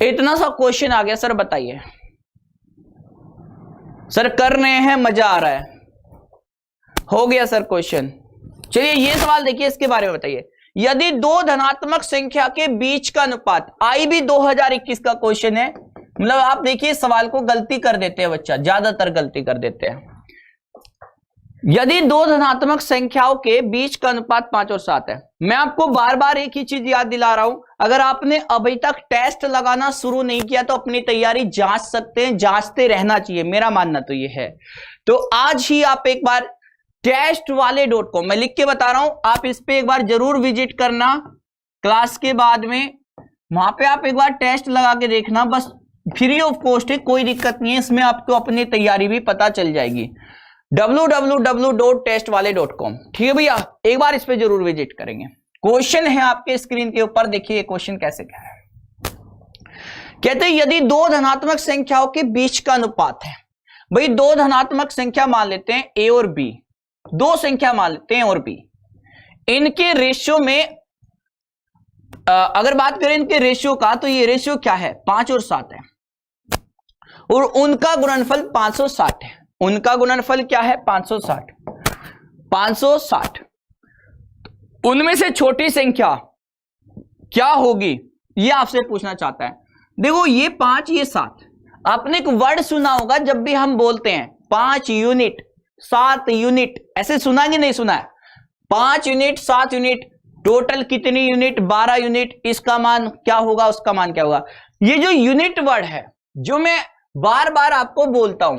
इतना सा क्वेश्चन आ गया सर, बताइए सर, कर रहे हैं, मजा आ रहा है। हो गया सर क्वेश्चन। चलिए ये सवाल देखिए, इसके बारे में बताइए। यदि दो धनात्मक संख्या के बीच का अनुपात, आई भी 2021 का क्वेश्चन है, मतलब आप देखिए सवाल को गलती कर देते हैं बच्चा, ज्यादातर गलती कर देते हैं। यदि दो धनात्मक संख्याओं के बीच का अनुपात 5 और 7 है। मैं आपको बार बार एक ही चीज याद दिला रहा हूं, अगर आपने अभी तक टेस्ट लगाना शुरू नहीं किया तो अपनी तैयारी जांच सकते हैं, जांचते रहना चाहिए, मेरा मानना तो ये है। तो आज ही आप एक बार testwale.com, मैं लिख के बता रहा हूं, आप इस पे एक बार जरूर विजिट करना क्लास के बाद में, वहां पे आप एक बार टेस्ट लगा के देखना, बस फ्री ऑफ कॉस्ट है, कोई दिक्कत नहीं है, इसमें आपको अपनी तैयारी भी पता चल जाएगी। www.testwale.com, ठीक है भैया, एक बार इस पे जरूर विजिट करेंगे। क्वेश्चन है आपके स्क्रीन के ऊपर, देखिए क्वेश्चन कैसे कह रहा है। कहते हैं यदि दो धनात्मक संख्याओं के बीच का अनुपात है, भाई दो धनात्मक संख्या मान लेते हैं ए और बी, दो संख्या मान लेते हैं और बी, इनके रेशियो में अगर बात करें इनके रेशियो का, तो ये रेशियो क्या है, 5 और 7 है, और उनका गुणनफल 560 है। उनका गुणनफल क्या है, 560। 560, उनमें से छोटी संख्या क्या होगी, ये आपसे पूछना चाहता है। देखो ये 5 ये 7, आपने एक वर्ड सुना होगा जब भी हम बोलते हैं 5 यूनिट 7 यूनिट, ऐसे सुना कि नहीं सुना है। 5 यूनिट 7 यूनिट, टोटल कितनी यूनिट, 12 यूनिट, इसका मान क्या होगा, उसका मान क्या होगा। ये जो यूनिट वर्ड है जो मैं बार बार आपको बोलता हूं,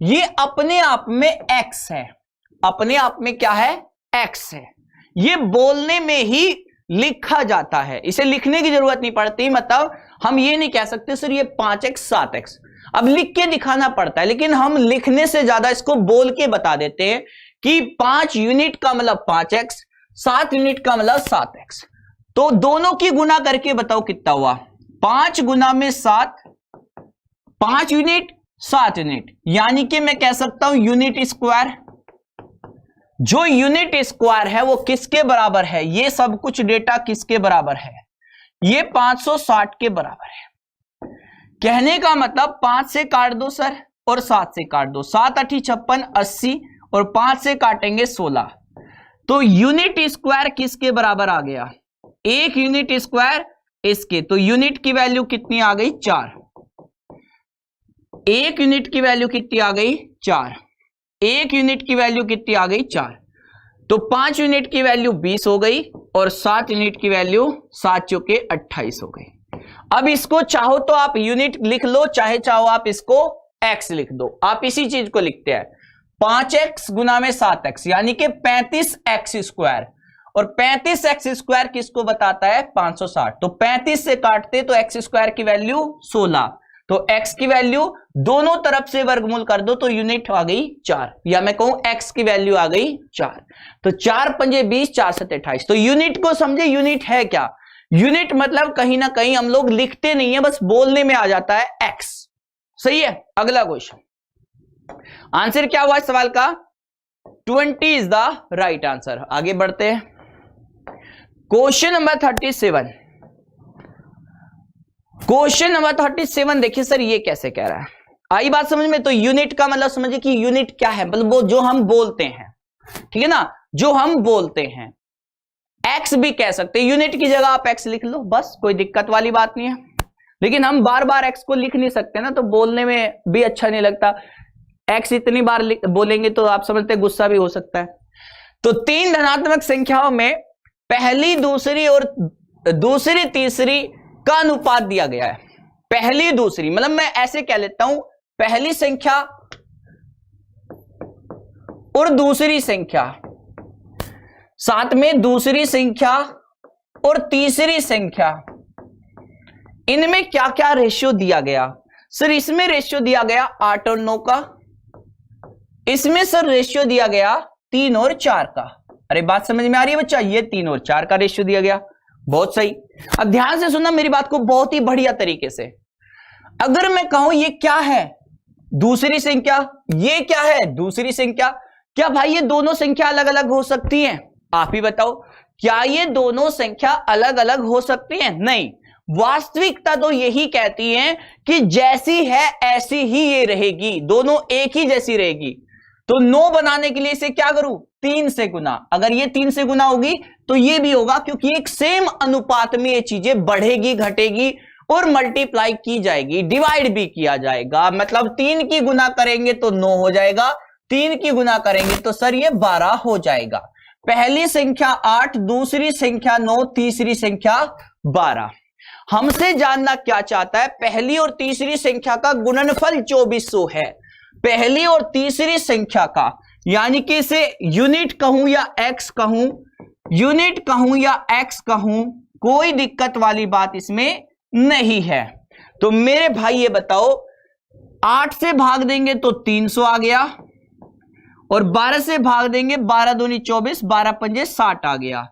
ये अपने आप में एक्स है, अपने आप में क्या है, एक्स है। ये बोलने में ही लिखा जाता है, इसे लिखने की जरूरत नहीं पड़ती। मतलब हम ये नहीं कह सकते सर ये 5x 7x, अब लिख के दिखाना पड़ता है, लेकिन हम लिखने से ज्यादा इसको बोल के बता देते हैं कि 5 यूनिट का मतलब 5x, 7 यूनिट का मतलब 7x। तो दोनों की गुना करके बताओ कितना हुआ, 5 गुना में 7, 5 यूनिट 7 यूनिट, यानी कि मैं कह सकता हूं यूनिट स्क्वायर। जो यूनिट स्क्वायर है वो किसके बराबर है, ये सब कुछ डेटा किसके बराबर है, ये 560 के बराबर है। कहने का मतलब 5 से काट दो सर और 7 से काट दो, 7 8 56 80 और 5 से काटेंगे 16, तो यूनिट स्क्वायर किसके बराबर आ गया, एक यूनिट स्क्वायर इसके, तो यूनिट की वैल्यू कितनी आ गई, 4। एक यूनिट की वैल्यू कितनी आ गई, 4। एक यूनिट की वैल्यू कितनी आ गई, 4। तो 5 यूनिट की वैल्यू 20 हो गई और 7 यूनिट की वैल्यू 7 चौके 28 हो गई। अब इसको चाहो तो आप यूनिट लिख लो, चाहे चाहो आप इसको एक्स लिख दो। आप इसी चीज को लिखते हैं 5x गुना में 7x, यानी कि 35x स्क्वायर, और 35x स्क्वायर किसको बताता है, 560। तो 35 से काटते तो x स्क्वायर की वैल्यू 16, तो x की वैल्यू दोनों तरफ से वर्गमूल कर दो तो यूनिट आ गई 4, या मैं कहूं x की वैल्यू आ गई 4। तो 4 पंजे 20, 4 7 28। तो यूनिट को समझे, यूनिट है क्या, यूनिट मतलब कहीं ना कहीं हम लोग लिखते नहीं है, बस बोलने में आ जाता है x। सही है। अगला क्वेश्चन, आंसर क्या हुआ इस सवाल का, 20 इज द राइट आंसर। आगे बढ़ते हैं, क्वेश्चन नंबर 37। क्वेश्चन नंबर 37 देखिए सर ये कैसे कह रहा है, आई बात समझ में। तो यूनिट का मतलब समझिए कि यूनिट क्या है, मतलब वो जो हम बोलते हैं, ठीक है ना, जो हम बोलते हैं। एक्स भी कह सकते हैं, यूनिट की जगह आप एक्स लिख लो, बस कोई दिक्कत वाली बात नहीं है। लेकिन हम बार बार एक्स को लिख नहीं सकते ना, तो बोलने में भी अच्छा नहीं लगता। x इतनी बार बोलेंगे तो आप समझते गुस्सा भी हो सकता है। तो 3 धनात्मक संख्याओं में पहली, दूसरी और दूसरी तीसरी का अनुपात दिया गया है। पहली दूसरी मतलब मैं ऐसे कह लेता हूं, पहली संख्या और दूसरी संख्या, साथ में दूसरी संख्या और तीसरी संख्या, इनमें क्या क्या रेशियो दिया गया। सर इसमें रेशियो दिया गया 8 और 9 का, इसमें सर रेशियो दिया गया 3 और 4 का। अरे बात समझ में आ रही है बच्चा, ये 3 और 4 का रेशियो दिया गया। बहुत सही। अब ध्यान से सुनना मेरी बात को बहुत ही बढ़िया तरीके से। अगर मैं कहूं ये क्या है, दूसरी संख्या, ये क्या है दूसरी संख्या, क्या भाई ये दोनों संख्या अलग अलग हो सकती हैं? आप ही बताओ, क्या ये दोनों संख्या अलग अलग हो सकती हैं? नहीं, वास्तविकता तो यही कहती है कि जैसी है ऐसी ही ये रहेगी, दोनों एक ही जैसी रहेगी। तो 9 बनाने के लिए इसे क्या करूं? 3 से गुना। अगर ये 3 से गुना होगी तो ये भी होगा, क्योंकि एक सेम अनुपात में ये चीजें बढ़ेगी, घटेगी और मल्टीप्लाई की जाएगी, डिवाइड भी किया जाएगा। मतलब 3 की गुना करेंगे तो 9 हो जाएगा, 3 की गुना करेंगे तो सर ये 12 हो जाएगा। पहली संख्या 8, दूसरी संख्या 9, तीसरी संख्या 12। हमसे जानना क्या चाहता है? पहली और तीसरी संख्या का गुणनफल 2400 है। पहली और तीसरी संख्या का, यानी कि इसे यूनिट कहूं या एक्स कहूं, यूनिट कहूं या एक्स कहूं, कोई दिक्कत वाली बात इसमें नहीं है। तो मेरे भाई ये बताओ, 8 से भाग देंगे तो 300 आ गया, और 12 से भाग देंगे 12 दूनी 24, 12 पंजे 60 आ गया।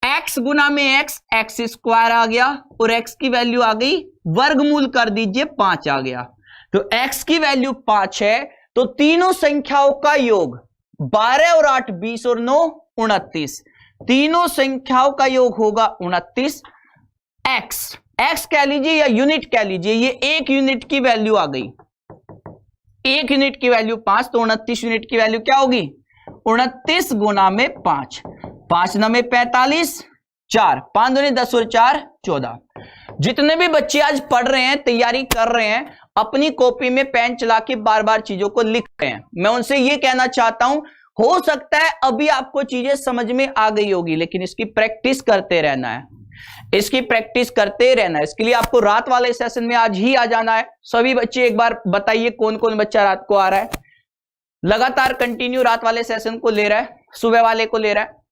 x गुना में x स्क्वायर आ गया, और x की वैल्यू आ गई, वर्गमूल कर दीजिए 5 आ गया। तो x की वैल्यू 5 है, तो तीनों संख्याओं का योग 12 और 8 20 और 9 29, तीनों संख्याओं का योग होगा 29। x कह लीजिए या यूनिट कह लीजिए, ये 1 यूनिट की वैल्यू आ गई, 1 यूनिट की वैल्यू 5, तो 29 यूनिट की वैल्यू क्या होगी? 29 गुना में 5, 5 9 में 45, 4 5 दूनी 10 और 4 14। जितने भी बच्चे आज पढ़ रहे हैं, तैयारी कर रहे हैं, अपनी कॉपी में पेन चला के बार बार चीजों को लिख रहे हैं, मैं उनसे ये कहना चाहता हूं, हो सकता है अभी आपको चीजें समझ में आ गई होगी, लेकिन इसकी प्रैक्टिस करते रहना है, इसकी प्रैक्टिस करते रहना है। इसके लिए आपको रात वाले सेशन में आज ही आ जाना है। सभी बच्चे एक बार बताइए कौन कौन बच्चा रात को आ रहा है, लगातार कंटिन्यू रात वाले सेशन को ले रहा है, सुबह वाले को ले रहा है?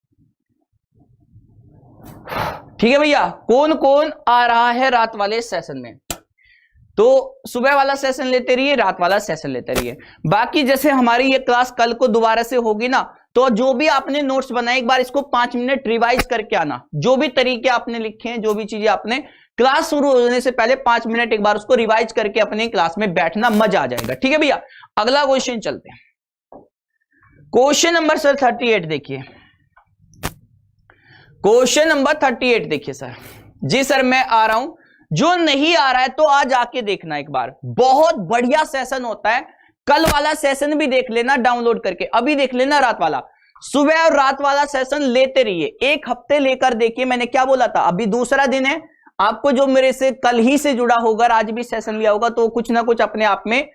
ठीक है भैया, कौन कौन आ रहा है रात वाले सेशन में? तो सुबह वाला सेशन लेते रहिए, रात वाला सेशन लेते रहिए। बाकी जैसे हमारी ये क्लास कल को दोबारा से होगी ना, तो जो भी आपने नोट्स बनाए एक बार इसको 5 मिनट रिवाइज करके आना। जो भी तरीके आपने लिखे हैं, जो भी चीजें आपने, क्लास शुरू होने से पहले 5 मिनट एक बार उसको रिवाइज करके अपने क्लास में बैठना, मजा आ जाएगा। ठीक है भैया, अगला क्वेश्चन चलते हैं। क्वेश्चन नंबर सर 38 देखिए, क्वेश्चन नंबर 38 देखिए सर। जी सर मैं आ रहा हूं, जो नहीं आ रहा है तो आज आके देखना एक बार, बहुत बढ़िया सेशन होता है। कल वाला सेशन भी देख लेना डाउनलोड करके, अभी देख लेना रात वाला, सुबह और रात वाला सेशन लेते रहिए, 1 हफ्ते लेकर देखिए। मैंने क्या बोला था, अभी दूसरा दिन है, आपको जो मेरे से कल ही से जुड़ा होगा, आज भी सेशन लिया होगा, तो कुछ ना कुछ अपने आप में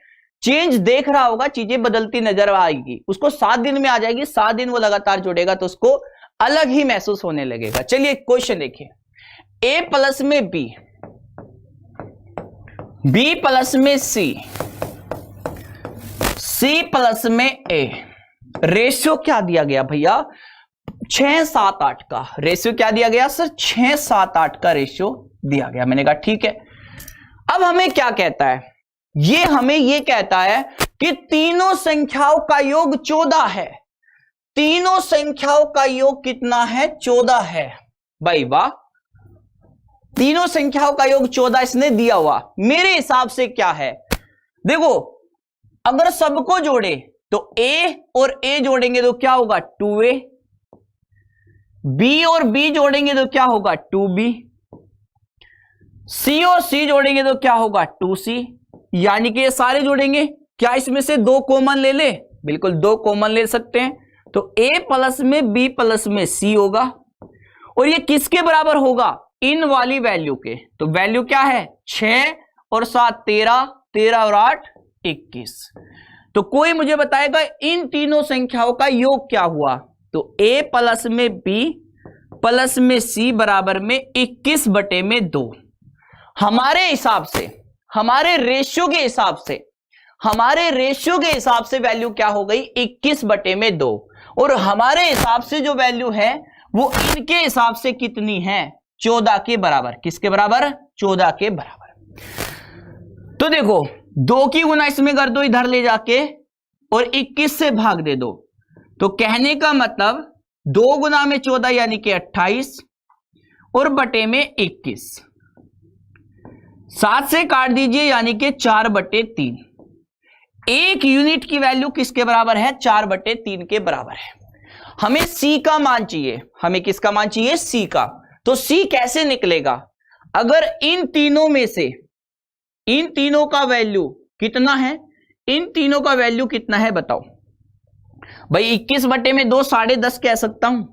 चेंज देख रहा होगा, चीजें बदलती नजर आएगी। उसको 7 दिन में आ जाएगी, 7 दिन वो लगातार जुड़ेगा तो उसको अलग ही महसूस होने लगेगा। चलिए क्वेश्चन देखिए, a प्लस में b, b प्लस में c, c प्लस में a, रेशियो क्या दिया गया भैया? 6 7 8 का रेशियो क्या दिया गया सर? 6 7 8 का रेशियो दिया गया। मैंने कहा ठीक है। अब हमें क्या कहता है ये? हमें ये कहता है कि तीनों संख्याओं का योग 14 है। तीनों संख्याओं का योग कितना है? 14 है। भाई वाह, तीनों संख्याओं का योग 14 इसने दिया हुआ। मेरे हिसाब से क्या है, देखो अगर सबको जोड़े तो a और a जोड़ेंगे तो क्या होगा? 2a, b और b जोड़ेंगे तो क्या होगा? 2b, c और c जोड़ेंगे तो क्या होगा? 2c। यानी कि ये सारे जोड़ेंगे, क्या इसमें से 2 कॉमन ले ले? बिल्कुल 2 कॉमन ले सकते हैं, तो a प्लस में b प्लस में c होगा। और ये किसके बराबर होगा? इन वाली वैल्यू के। तो वैल्यू क्या है? 6 और 7 13, 13 और 8 21। तो कोई मुझे बताएगा इन तीनों संख्याओं का योग क्या हुआ, तो a प्लस में b प्लस में c बराबर में 21/2। हमारे हिसाब से, हमारे रेशियो के हिसाब से वैल्यू क्या हो गई 21/2, और हमारे हिसाब से जो वैल्यू है वो इनके हिसाब से कितनी है 14 के बराबर। किसके बराबर? 14 के बराबर। तो देखो 2 की गुना इसमें कर दो इधर ले जाके और 21 से भाग दे दो, तो कहने का मतलब 2 गुना में 14 यानी कि 28 और बटे में 21, 7 से काट दीजिए यानी कि 4/3। 1 यूनिट की वैल्यू किसके बराबर है? 4/3 के बराबर है। हमें C का मान चाहिए। हमें किसका मान चाहिए? C का। तो C कैसे निकलेगा? अगर इन तीनों में से इन तीनों का वैल्यू कितना है, इन तीनों का वैल्यू कितना है बताओ भाई। 21/2 10.5 कह सकता हूं,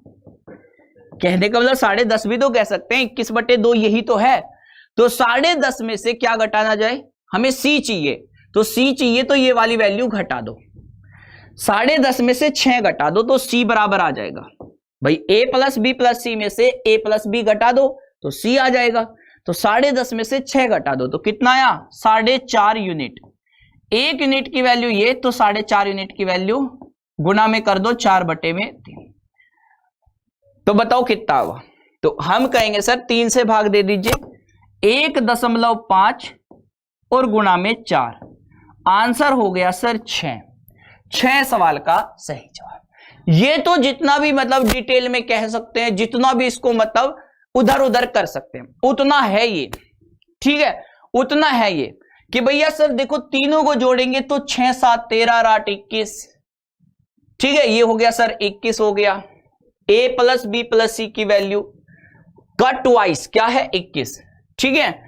कहने का मतलब 10.5 भी तो कह सकते हैं, 21/2 यही तो है। तो 10.5 में से क्या घटाना जाए? हमें C चाहिए, तो C चाहिए तो ये वाली वैल्यू घटा दो। 10.5 में से 6 घटा दो तो C बराबर आ जाएगा भाई। a प्लस बी प्लस सी में से a प्लस बी घटा दो तो C आ जाएगा। तो 10.5 में से 6 घटा दो तो कितना आया? 4.5 यूनिट। 1 यूनिट की वैल्यू ये, तो 4.5 यूनिट की वैल्यू गुना में कर दो 4/3। तो बताओ कितना हुआ? तो हम कहेंगे सर 3 से भाग दे दीजिए, 1.5 और गुणा में 4, आंसर हो गया सर 6 सवाल का सही जवाब। ये तो जितना भी मतलब डिटेल में कह सकते हैं, जितना भी इसको मतलब उधर उधर कर सकते हैं, उतना है ये। ठीक है, उतना है ये कि भैया सर देखो तीनों को जोड़ेंगे तो 6 7 13 8 21। ठीक है, ये हो गया सर 21 हो गया। a प्लस बी प्लस सी की वैल्यू का ट्वाइस क्या है? 21। ठीक है,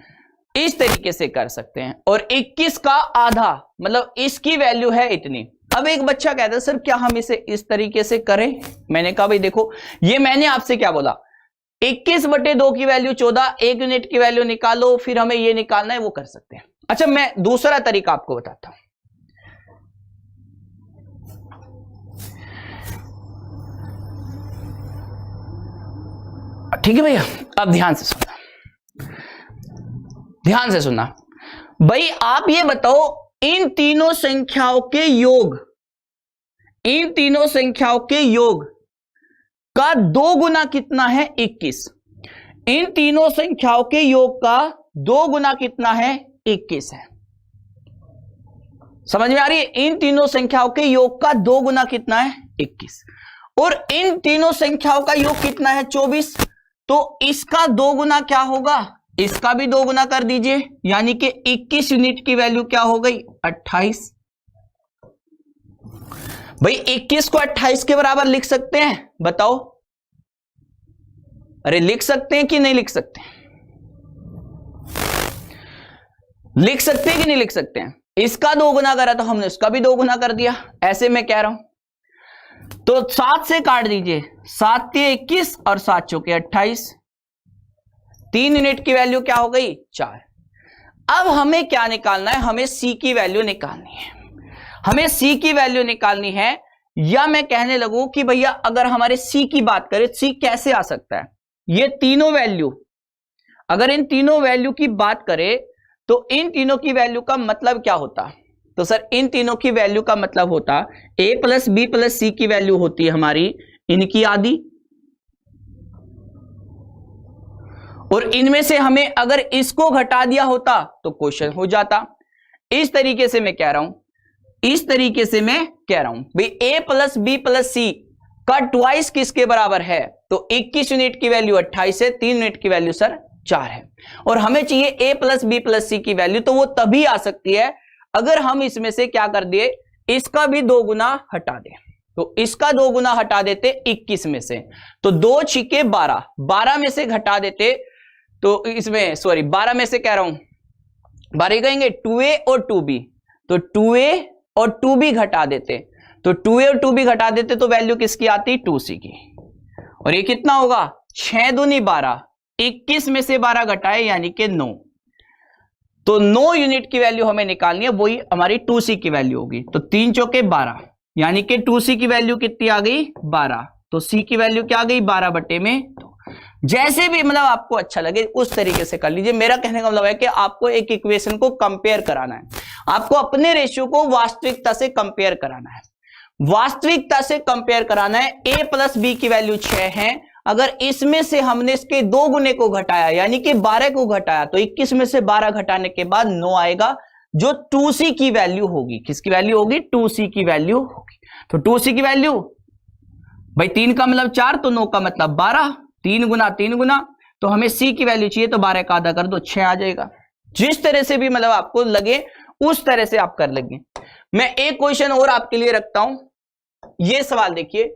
इस तरीके से कर सकते हैं। और 21 का आधा मतलब इसकी वैल्यू है इतनी। अब एक बच्चा कहता है सर क्या हम इसे इस तरीके से करें? मैंने कहा भाई देखो, ये मैंने आपसे क्या बोला, 21/2 की वैल्यू 14, 1 यूनिट की वैल्यू निकालो, फिर हमें ये निकालना है, वो कर सकते हैं। अच्छा, मैं दूसरा तरीका आपको बताता हूं। ठीक है भैया, अब ध्यान से सुनना, ध्यान से सुनना भाई। आप ये बताओ इन तीनों संख्याओं के योग, इन तीनों संख्याओं के योग का 2 गुना कितना है? 21। इन तीनों संख्याओं के योग का 2 गुना कितना है? 21 है। समझ में आ रही है? इन तीनों संख्याओं के योग का 2 गुना कितना है? 21। और इन तीनों संख्याओं का योग कितना है? 24। तो इसका 2 गुना क्या होगा? इसका भी 2 गुना कर दीजिए, यानी कि 21 यूनिट की वैल्यू क्या हो गई? 28। भाई 21 को 28 के बराबर लिख सकते हैं? बताओ। अरे लिख सकते हैं कि नहीं लिख सकते? लिख सकते हैं कि नहीं लिख सकते हैं? इसका 2 गुना करा तो हमने उसका भी 2 गुना कर दिया, ऐसे मैं कह रहा हूं। तो 7 से काट दीजिए, 7 के 21 और 7 चौके 28। 3 यूनिट की वैल्यू क्या हो गई? 4। अब हमें क्या निकालना है? हमें C की वैल्यू निकालनी है। हमें C की वैल्यू निकालनी है, या मैं कहने लगूं कि भैया अगर हमारे C की बात करें, C कैसे आ सकता है? ये तीनों वैल्यू, अगर इन तीनों वैल्यू की बात करें तो इन तीनों की वैल्यू का मतलब क्या होता? तो सर इन तीनों की वैल्यू का मतलब होता a प्लस बी प्लस सी की वैल्यू होती है हमारी इनकी आधी, और इनमें से हमें अगर इसको घटा दिया होता तो क्वेश्चन हो जाता। इस तरीके से मैं कह रहा हूं, इस तरीके से मैं कह रहा हूं भाई a प्लस बी प्लस सी का ट्वाइस किसके बराबर है? तो 21 यूनिट की वैल्यू 28 है, 3 यूनिट की वैल्यू सर 4 है, और हमें चाहिए a प्लस बी प्लस सी की वैल्यू। तो वो तभी आ सकती है अगर हम इसमें से क्या कर दिए, इसका भी 2 गुना हटा दें। तो इसका 2 गुना हटा देते 21 में से, तो 2 छिके 12, 12 में से घटा देते, तो इसमें सॉरी 12 में से कह रहा हूं 12 कहेंगे 2a और 2b, तो 2a और 2b घटा देते, तो 2a और 2b घटा देते तो वैल्यू किसकी आती? 2c की। और ये कितना होगा? 6 दूनी 12, 21 में से 12 घटाए यानी कि 9। तो 9 यूनिट की वैल्यू हमें निकालनी है, वही हमारी 2c की वैल्यू होगी। तो 3 चौके 12, यानी कि 2c की वैल्यू कितनी आ गई 12, तो c की वैल्यू क्या आ गई 12 बटे में 2। जैसे भी मतलब आपको अच्छा लगे उस तरीके से कर लीजिए। मेरा कहने का मतलब है कि आपको एक इक्वेशन को कंपेयर कराना है, आपको अपने रेशियो को वास्तविकता से कंपेयर कराना है, वास्तविकता से कंपेयर कराना है। a प्लस बी की वैल्यू 6 है, अगर इसमें से हमने इसके 2 गुने को घटाया यानी कि 12 को घटाया तो 21 में से 12 घटाने के बाद 9 आएगा, जो 2c की वैल्यू होगी। किसकी वैल्यू होगी 2c की वैल्यू होगी। तो 2c की वैल्यू भाई 3 का मतलब 4, तो 9 का मतलब 12, 3 गुना 3 गुना, तो हमें c की वैल्यू चाहिए तो 12 का आधा कर दो 6 आ जाएगा। जिस तरह से भी मतलब आपको लगे उस तरह से आप कर लेंगे। मैं एक क्वेश्चन और आपके लिए रखता हूं, ये सवाल देखिए,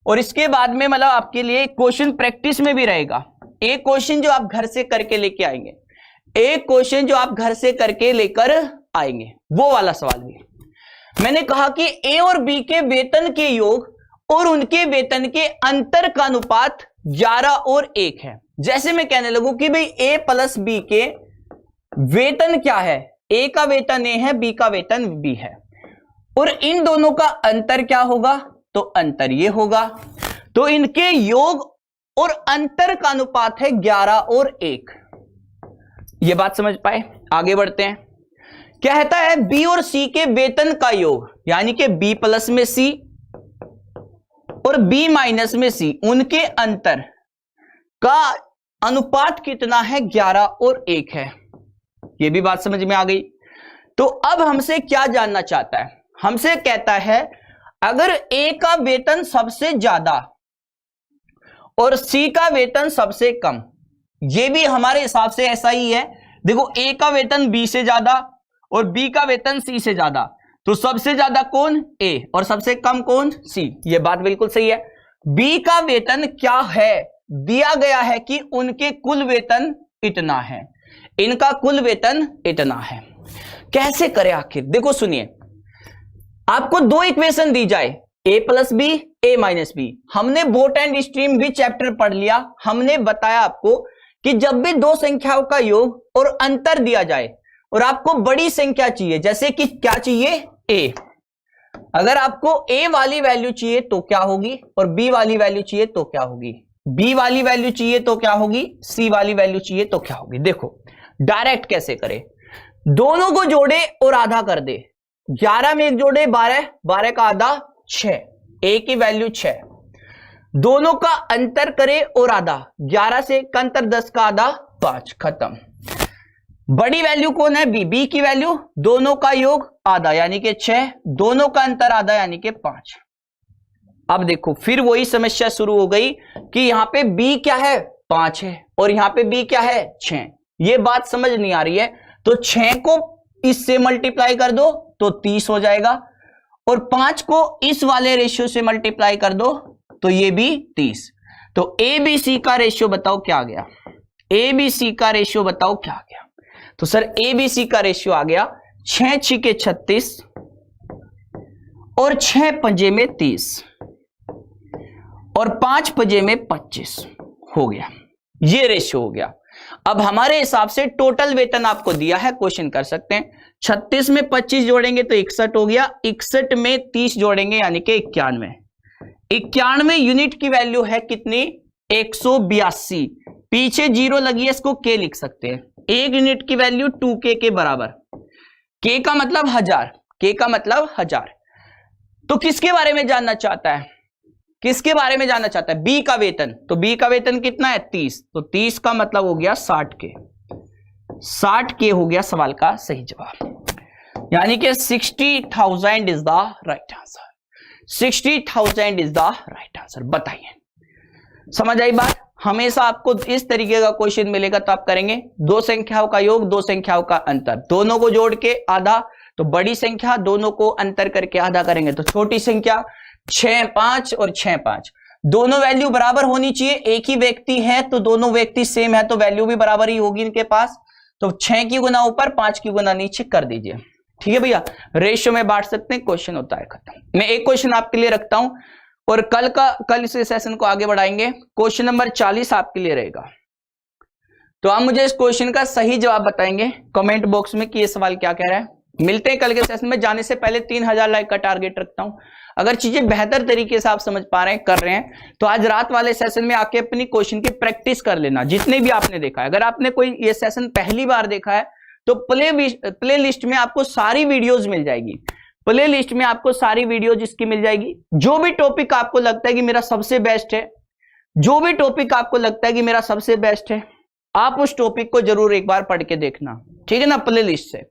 और इसके बाद में मतलब आपके लिए क्वेश्चन प्रैक्टिस में भी रहेगा। एक क्वेश्चन जो आप घर से करके लेके आएंगे, एक क्वेश्चन जो आप घर से करके लेकर आएंगे, वो वाला सवाल भी। मैंने कहा कि ए और बी के वेतन के योग और उनके वेतन के अंतर का अनुपात 11 और 1 है। जैसे मैं कहने लगूं कि भाई ए प्लस बी के वेतन क्या है, ए का वेतन ए है, बी का वेतन बी है, और इन दोनों का अंतर क्या होगा, तो अंतर ये होगा। तो इनके योग और अंतर का अनुपात है 11 और 1। ये बात समझ पाए? आगे बढ़ते हैं। कहता है बी और सी के वेतन का योग, यानी कि बी प्लस में सी और बी माइनस में सी, उनके अंतर का अनुपात कितना है 11 और 1 है। यह भी बात समझ में आ गई। तो अब हमसे क्या जानना चाहता है, हमसे कहता है अगर ए का वेतन सबसे ज्यादा और सी का वेतन सबसे कम, यह भी हमारे हिसाब से ऐसा ही है। देखो ए का वेतन बी से ज्यादा और बी का वेतन सी से ज्यादा, तो सबसे ज्यादा कौन ए और सबसे कम कौन सी, यह बात बिल्कुल सही है। बी का वेतन क्या है, दिया गया है कि उनके कुल वेतन इतना है, इनका कुल वेतन इतना है। कैसे करें आखिर, देखो सुनिए, आपको 2 इक्वेशन दी जाए a plus B A minus B, हमने बोट एंड स्ट्रीम भी चैप्टर पढ़ लिया। हमने बताया आपको कि जब भी 2 संख्याओं का योग और अंतर दिया जाए और आपको बड़ी संख्या चाहिए, जैसे कि क्या चाहिए a, अगर आपको a वाली वैल्यू चाहिए तो क्या होगी और b वाली वैल्यू चाहिए तो क्या होगी, b वाली वैल्यू चाहिए तो क्या होगी, c वाली वैल्यू चाहिए तो क्या होगी। देखो डायरेक्ट कैसे करें, दोनों को जोड़े और आधा कर दे, 11 में 1 जोड़े 12, 12 का आधा 6, a की वैल्यू 6, दोनों का अंतर करे और आधा, 11 से का अंतर 10 का आधा 5, खत्म। बड़ी वैल्यू कौन है b, b की वैल्यू दोनों का योग आधा यानी कि 6, दोनों का अंतर आधा यानी कि 5। अब देखो फिर वही समस्या शुरू हो गई कि यहां पे b क्या है 5 है और यहां पे b क्या है 6, ये बात समझ नहीं आ रही है। तो 6 को इससे मल्टीप्लाई कर दो तो 30 हो जाएगा और 5 को इस वाले रेशियो से मल्टीप्लाई कर दो तो ये भी 30। तो ए बी सी का रेशियो बताओ क्या आ गया, ए बी सी का रेशियो बताओ क्या आ गया। तो सर ए बी सी का रेशियो आ गया 6 छिके 36 और 6 पंजे में 30 और 5 पंजे में 25 हो गया, ये रेशियो हो गया। अब हमारे हिसाब से टोटल वेतन आपको दिया है, क्वेश्चन कर सकते हैं। 36 में 25 जोड़ेंगे तो 61 हो गया, 61 में 30 जोड़ेंगे यानी कि 91। 91 यूनिट की वैल्यू है कितनी 182, पीछे 0 लगी है, इसको के लिख सकते हैं। 1 यूनिट की वैल्यू 2k के बराबर, k का मतलब 1000, k का मतलब 1000। तो किसके बारे में जानना चाहता है, किसके बारे में जानना चाहता है, बी का वेतन। तो बी का वेतन कितना है 30, तो 30 का मतलब हो गया 60k, 60k हो गया सवाल का सही जवाब, यानी कि 60,000 is the right answer, 60,000 is the right answer. बताइए समझ आई बात। हमेशा आपको इस तरीके का क्वेश्चन मिलेगा तो आप करेंगे 2 संख्याओं का योग 2 संख्याओं का अंतर, दोनों को जोड़ के आधा, तो बड़ी संख्या दोनों को अंतर करके आधा करेंगे तो छोटी संख्या 6 5 और 6 5, दोनों वैल्यू बराबर होनी चाहिए। एक ही व्यक्ति है तो दोनों व्यक्ति सेम है तो वैल्यू भी बराबर ही होगी इनके पास। तो 6 की गुना ऊपर 5 की गुना नीचे कर दीजिए, ठीक है भैया, रेशियो में बांट सकते हैं, क्वेश्चन होता है खत्म। मैं एक क्वेश्चन आपके लिए रखता हूं और कल इस सेशन को आगे बढ़ाएंगे। क्वेश्चन नंबर 40 आपके लिए रहेगा। तो आप मुझे इस क्वेश्चन का सही जवाब बताएंगे कमेंट बॉक्स में कि ये सवाल क्या कह रहा है। मिलते हैं कल के सेशन में। जाने से पहले 3000 लाइक का टारगेट रखता हूं। अगर चीजें बेहतर तरीके से आप समझ पा रहे हैं, कर रहे हैं, तो आज रात वाले सेशन में आके अपनी क्वेश्चन की प्रैक्टिस कर लेना, जितने भी आपने देखा है। अगर आपने कोई ये सेशन पहली बार देखा है तो प्ले लिस्ट में आपको सारी वीडियोज मिल जाएगी। प्ले लिस्ट में आपको सारी वीडियोज इसकी मिल जाएगी। जो भी टॉपिक आपको लगता है कि मेरा सबसे बेस्ट है, जो भी टॉपिक आपको लगता है कि मेरा सबसे बेस्ट है, आप उस टॉपिक को जरूर एक बार पढ़ के देखना, ठीक है ना, प्ले लिस्ट से।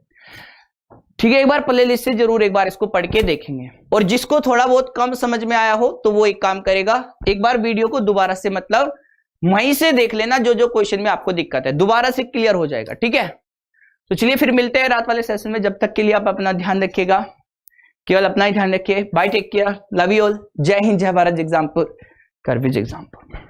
ठीक है, एक बार प्ले लिस्ट से जरूर एक बार इसको पढ़ के देखेंगे। और जिसको थोड़ा बहुत कम समझ में आया हो तो वो एक काम करेगा, एक बार वीडियो को दोबारा से मतलब वहीं से देख लेना, जो जो क्वेश्चन में आपको दिक्कत है दोबारा से क्लियर हो जाएगा। ठीक है, तो चलिए फिर मिलते हैं रात वाले सेशन में। जब तक के लिए आप अपना ध्यान रखिएगा, केवल अपना ही ध्यान रखिए। Bye, take care, love you all. जय हिंद, जय भारत, एग्जामपुर, करविज एग्जामपुर।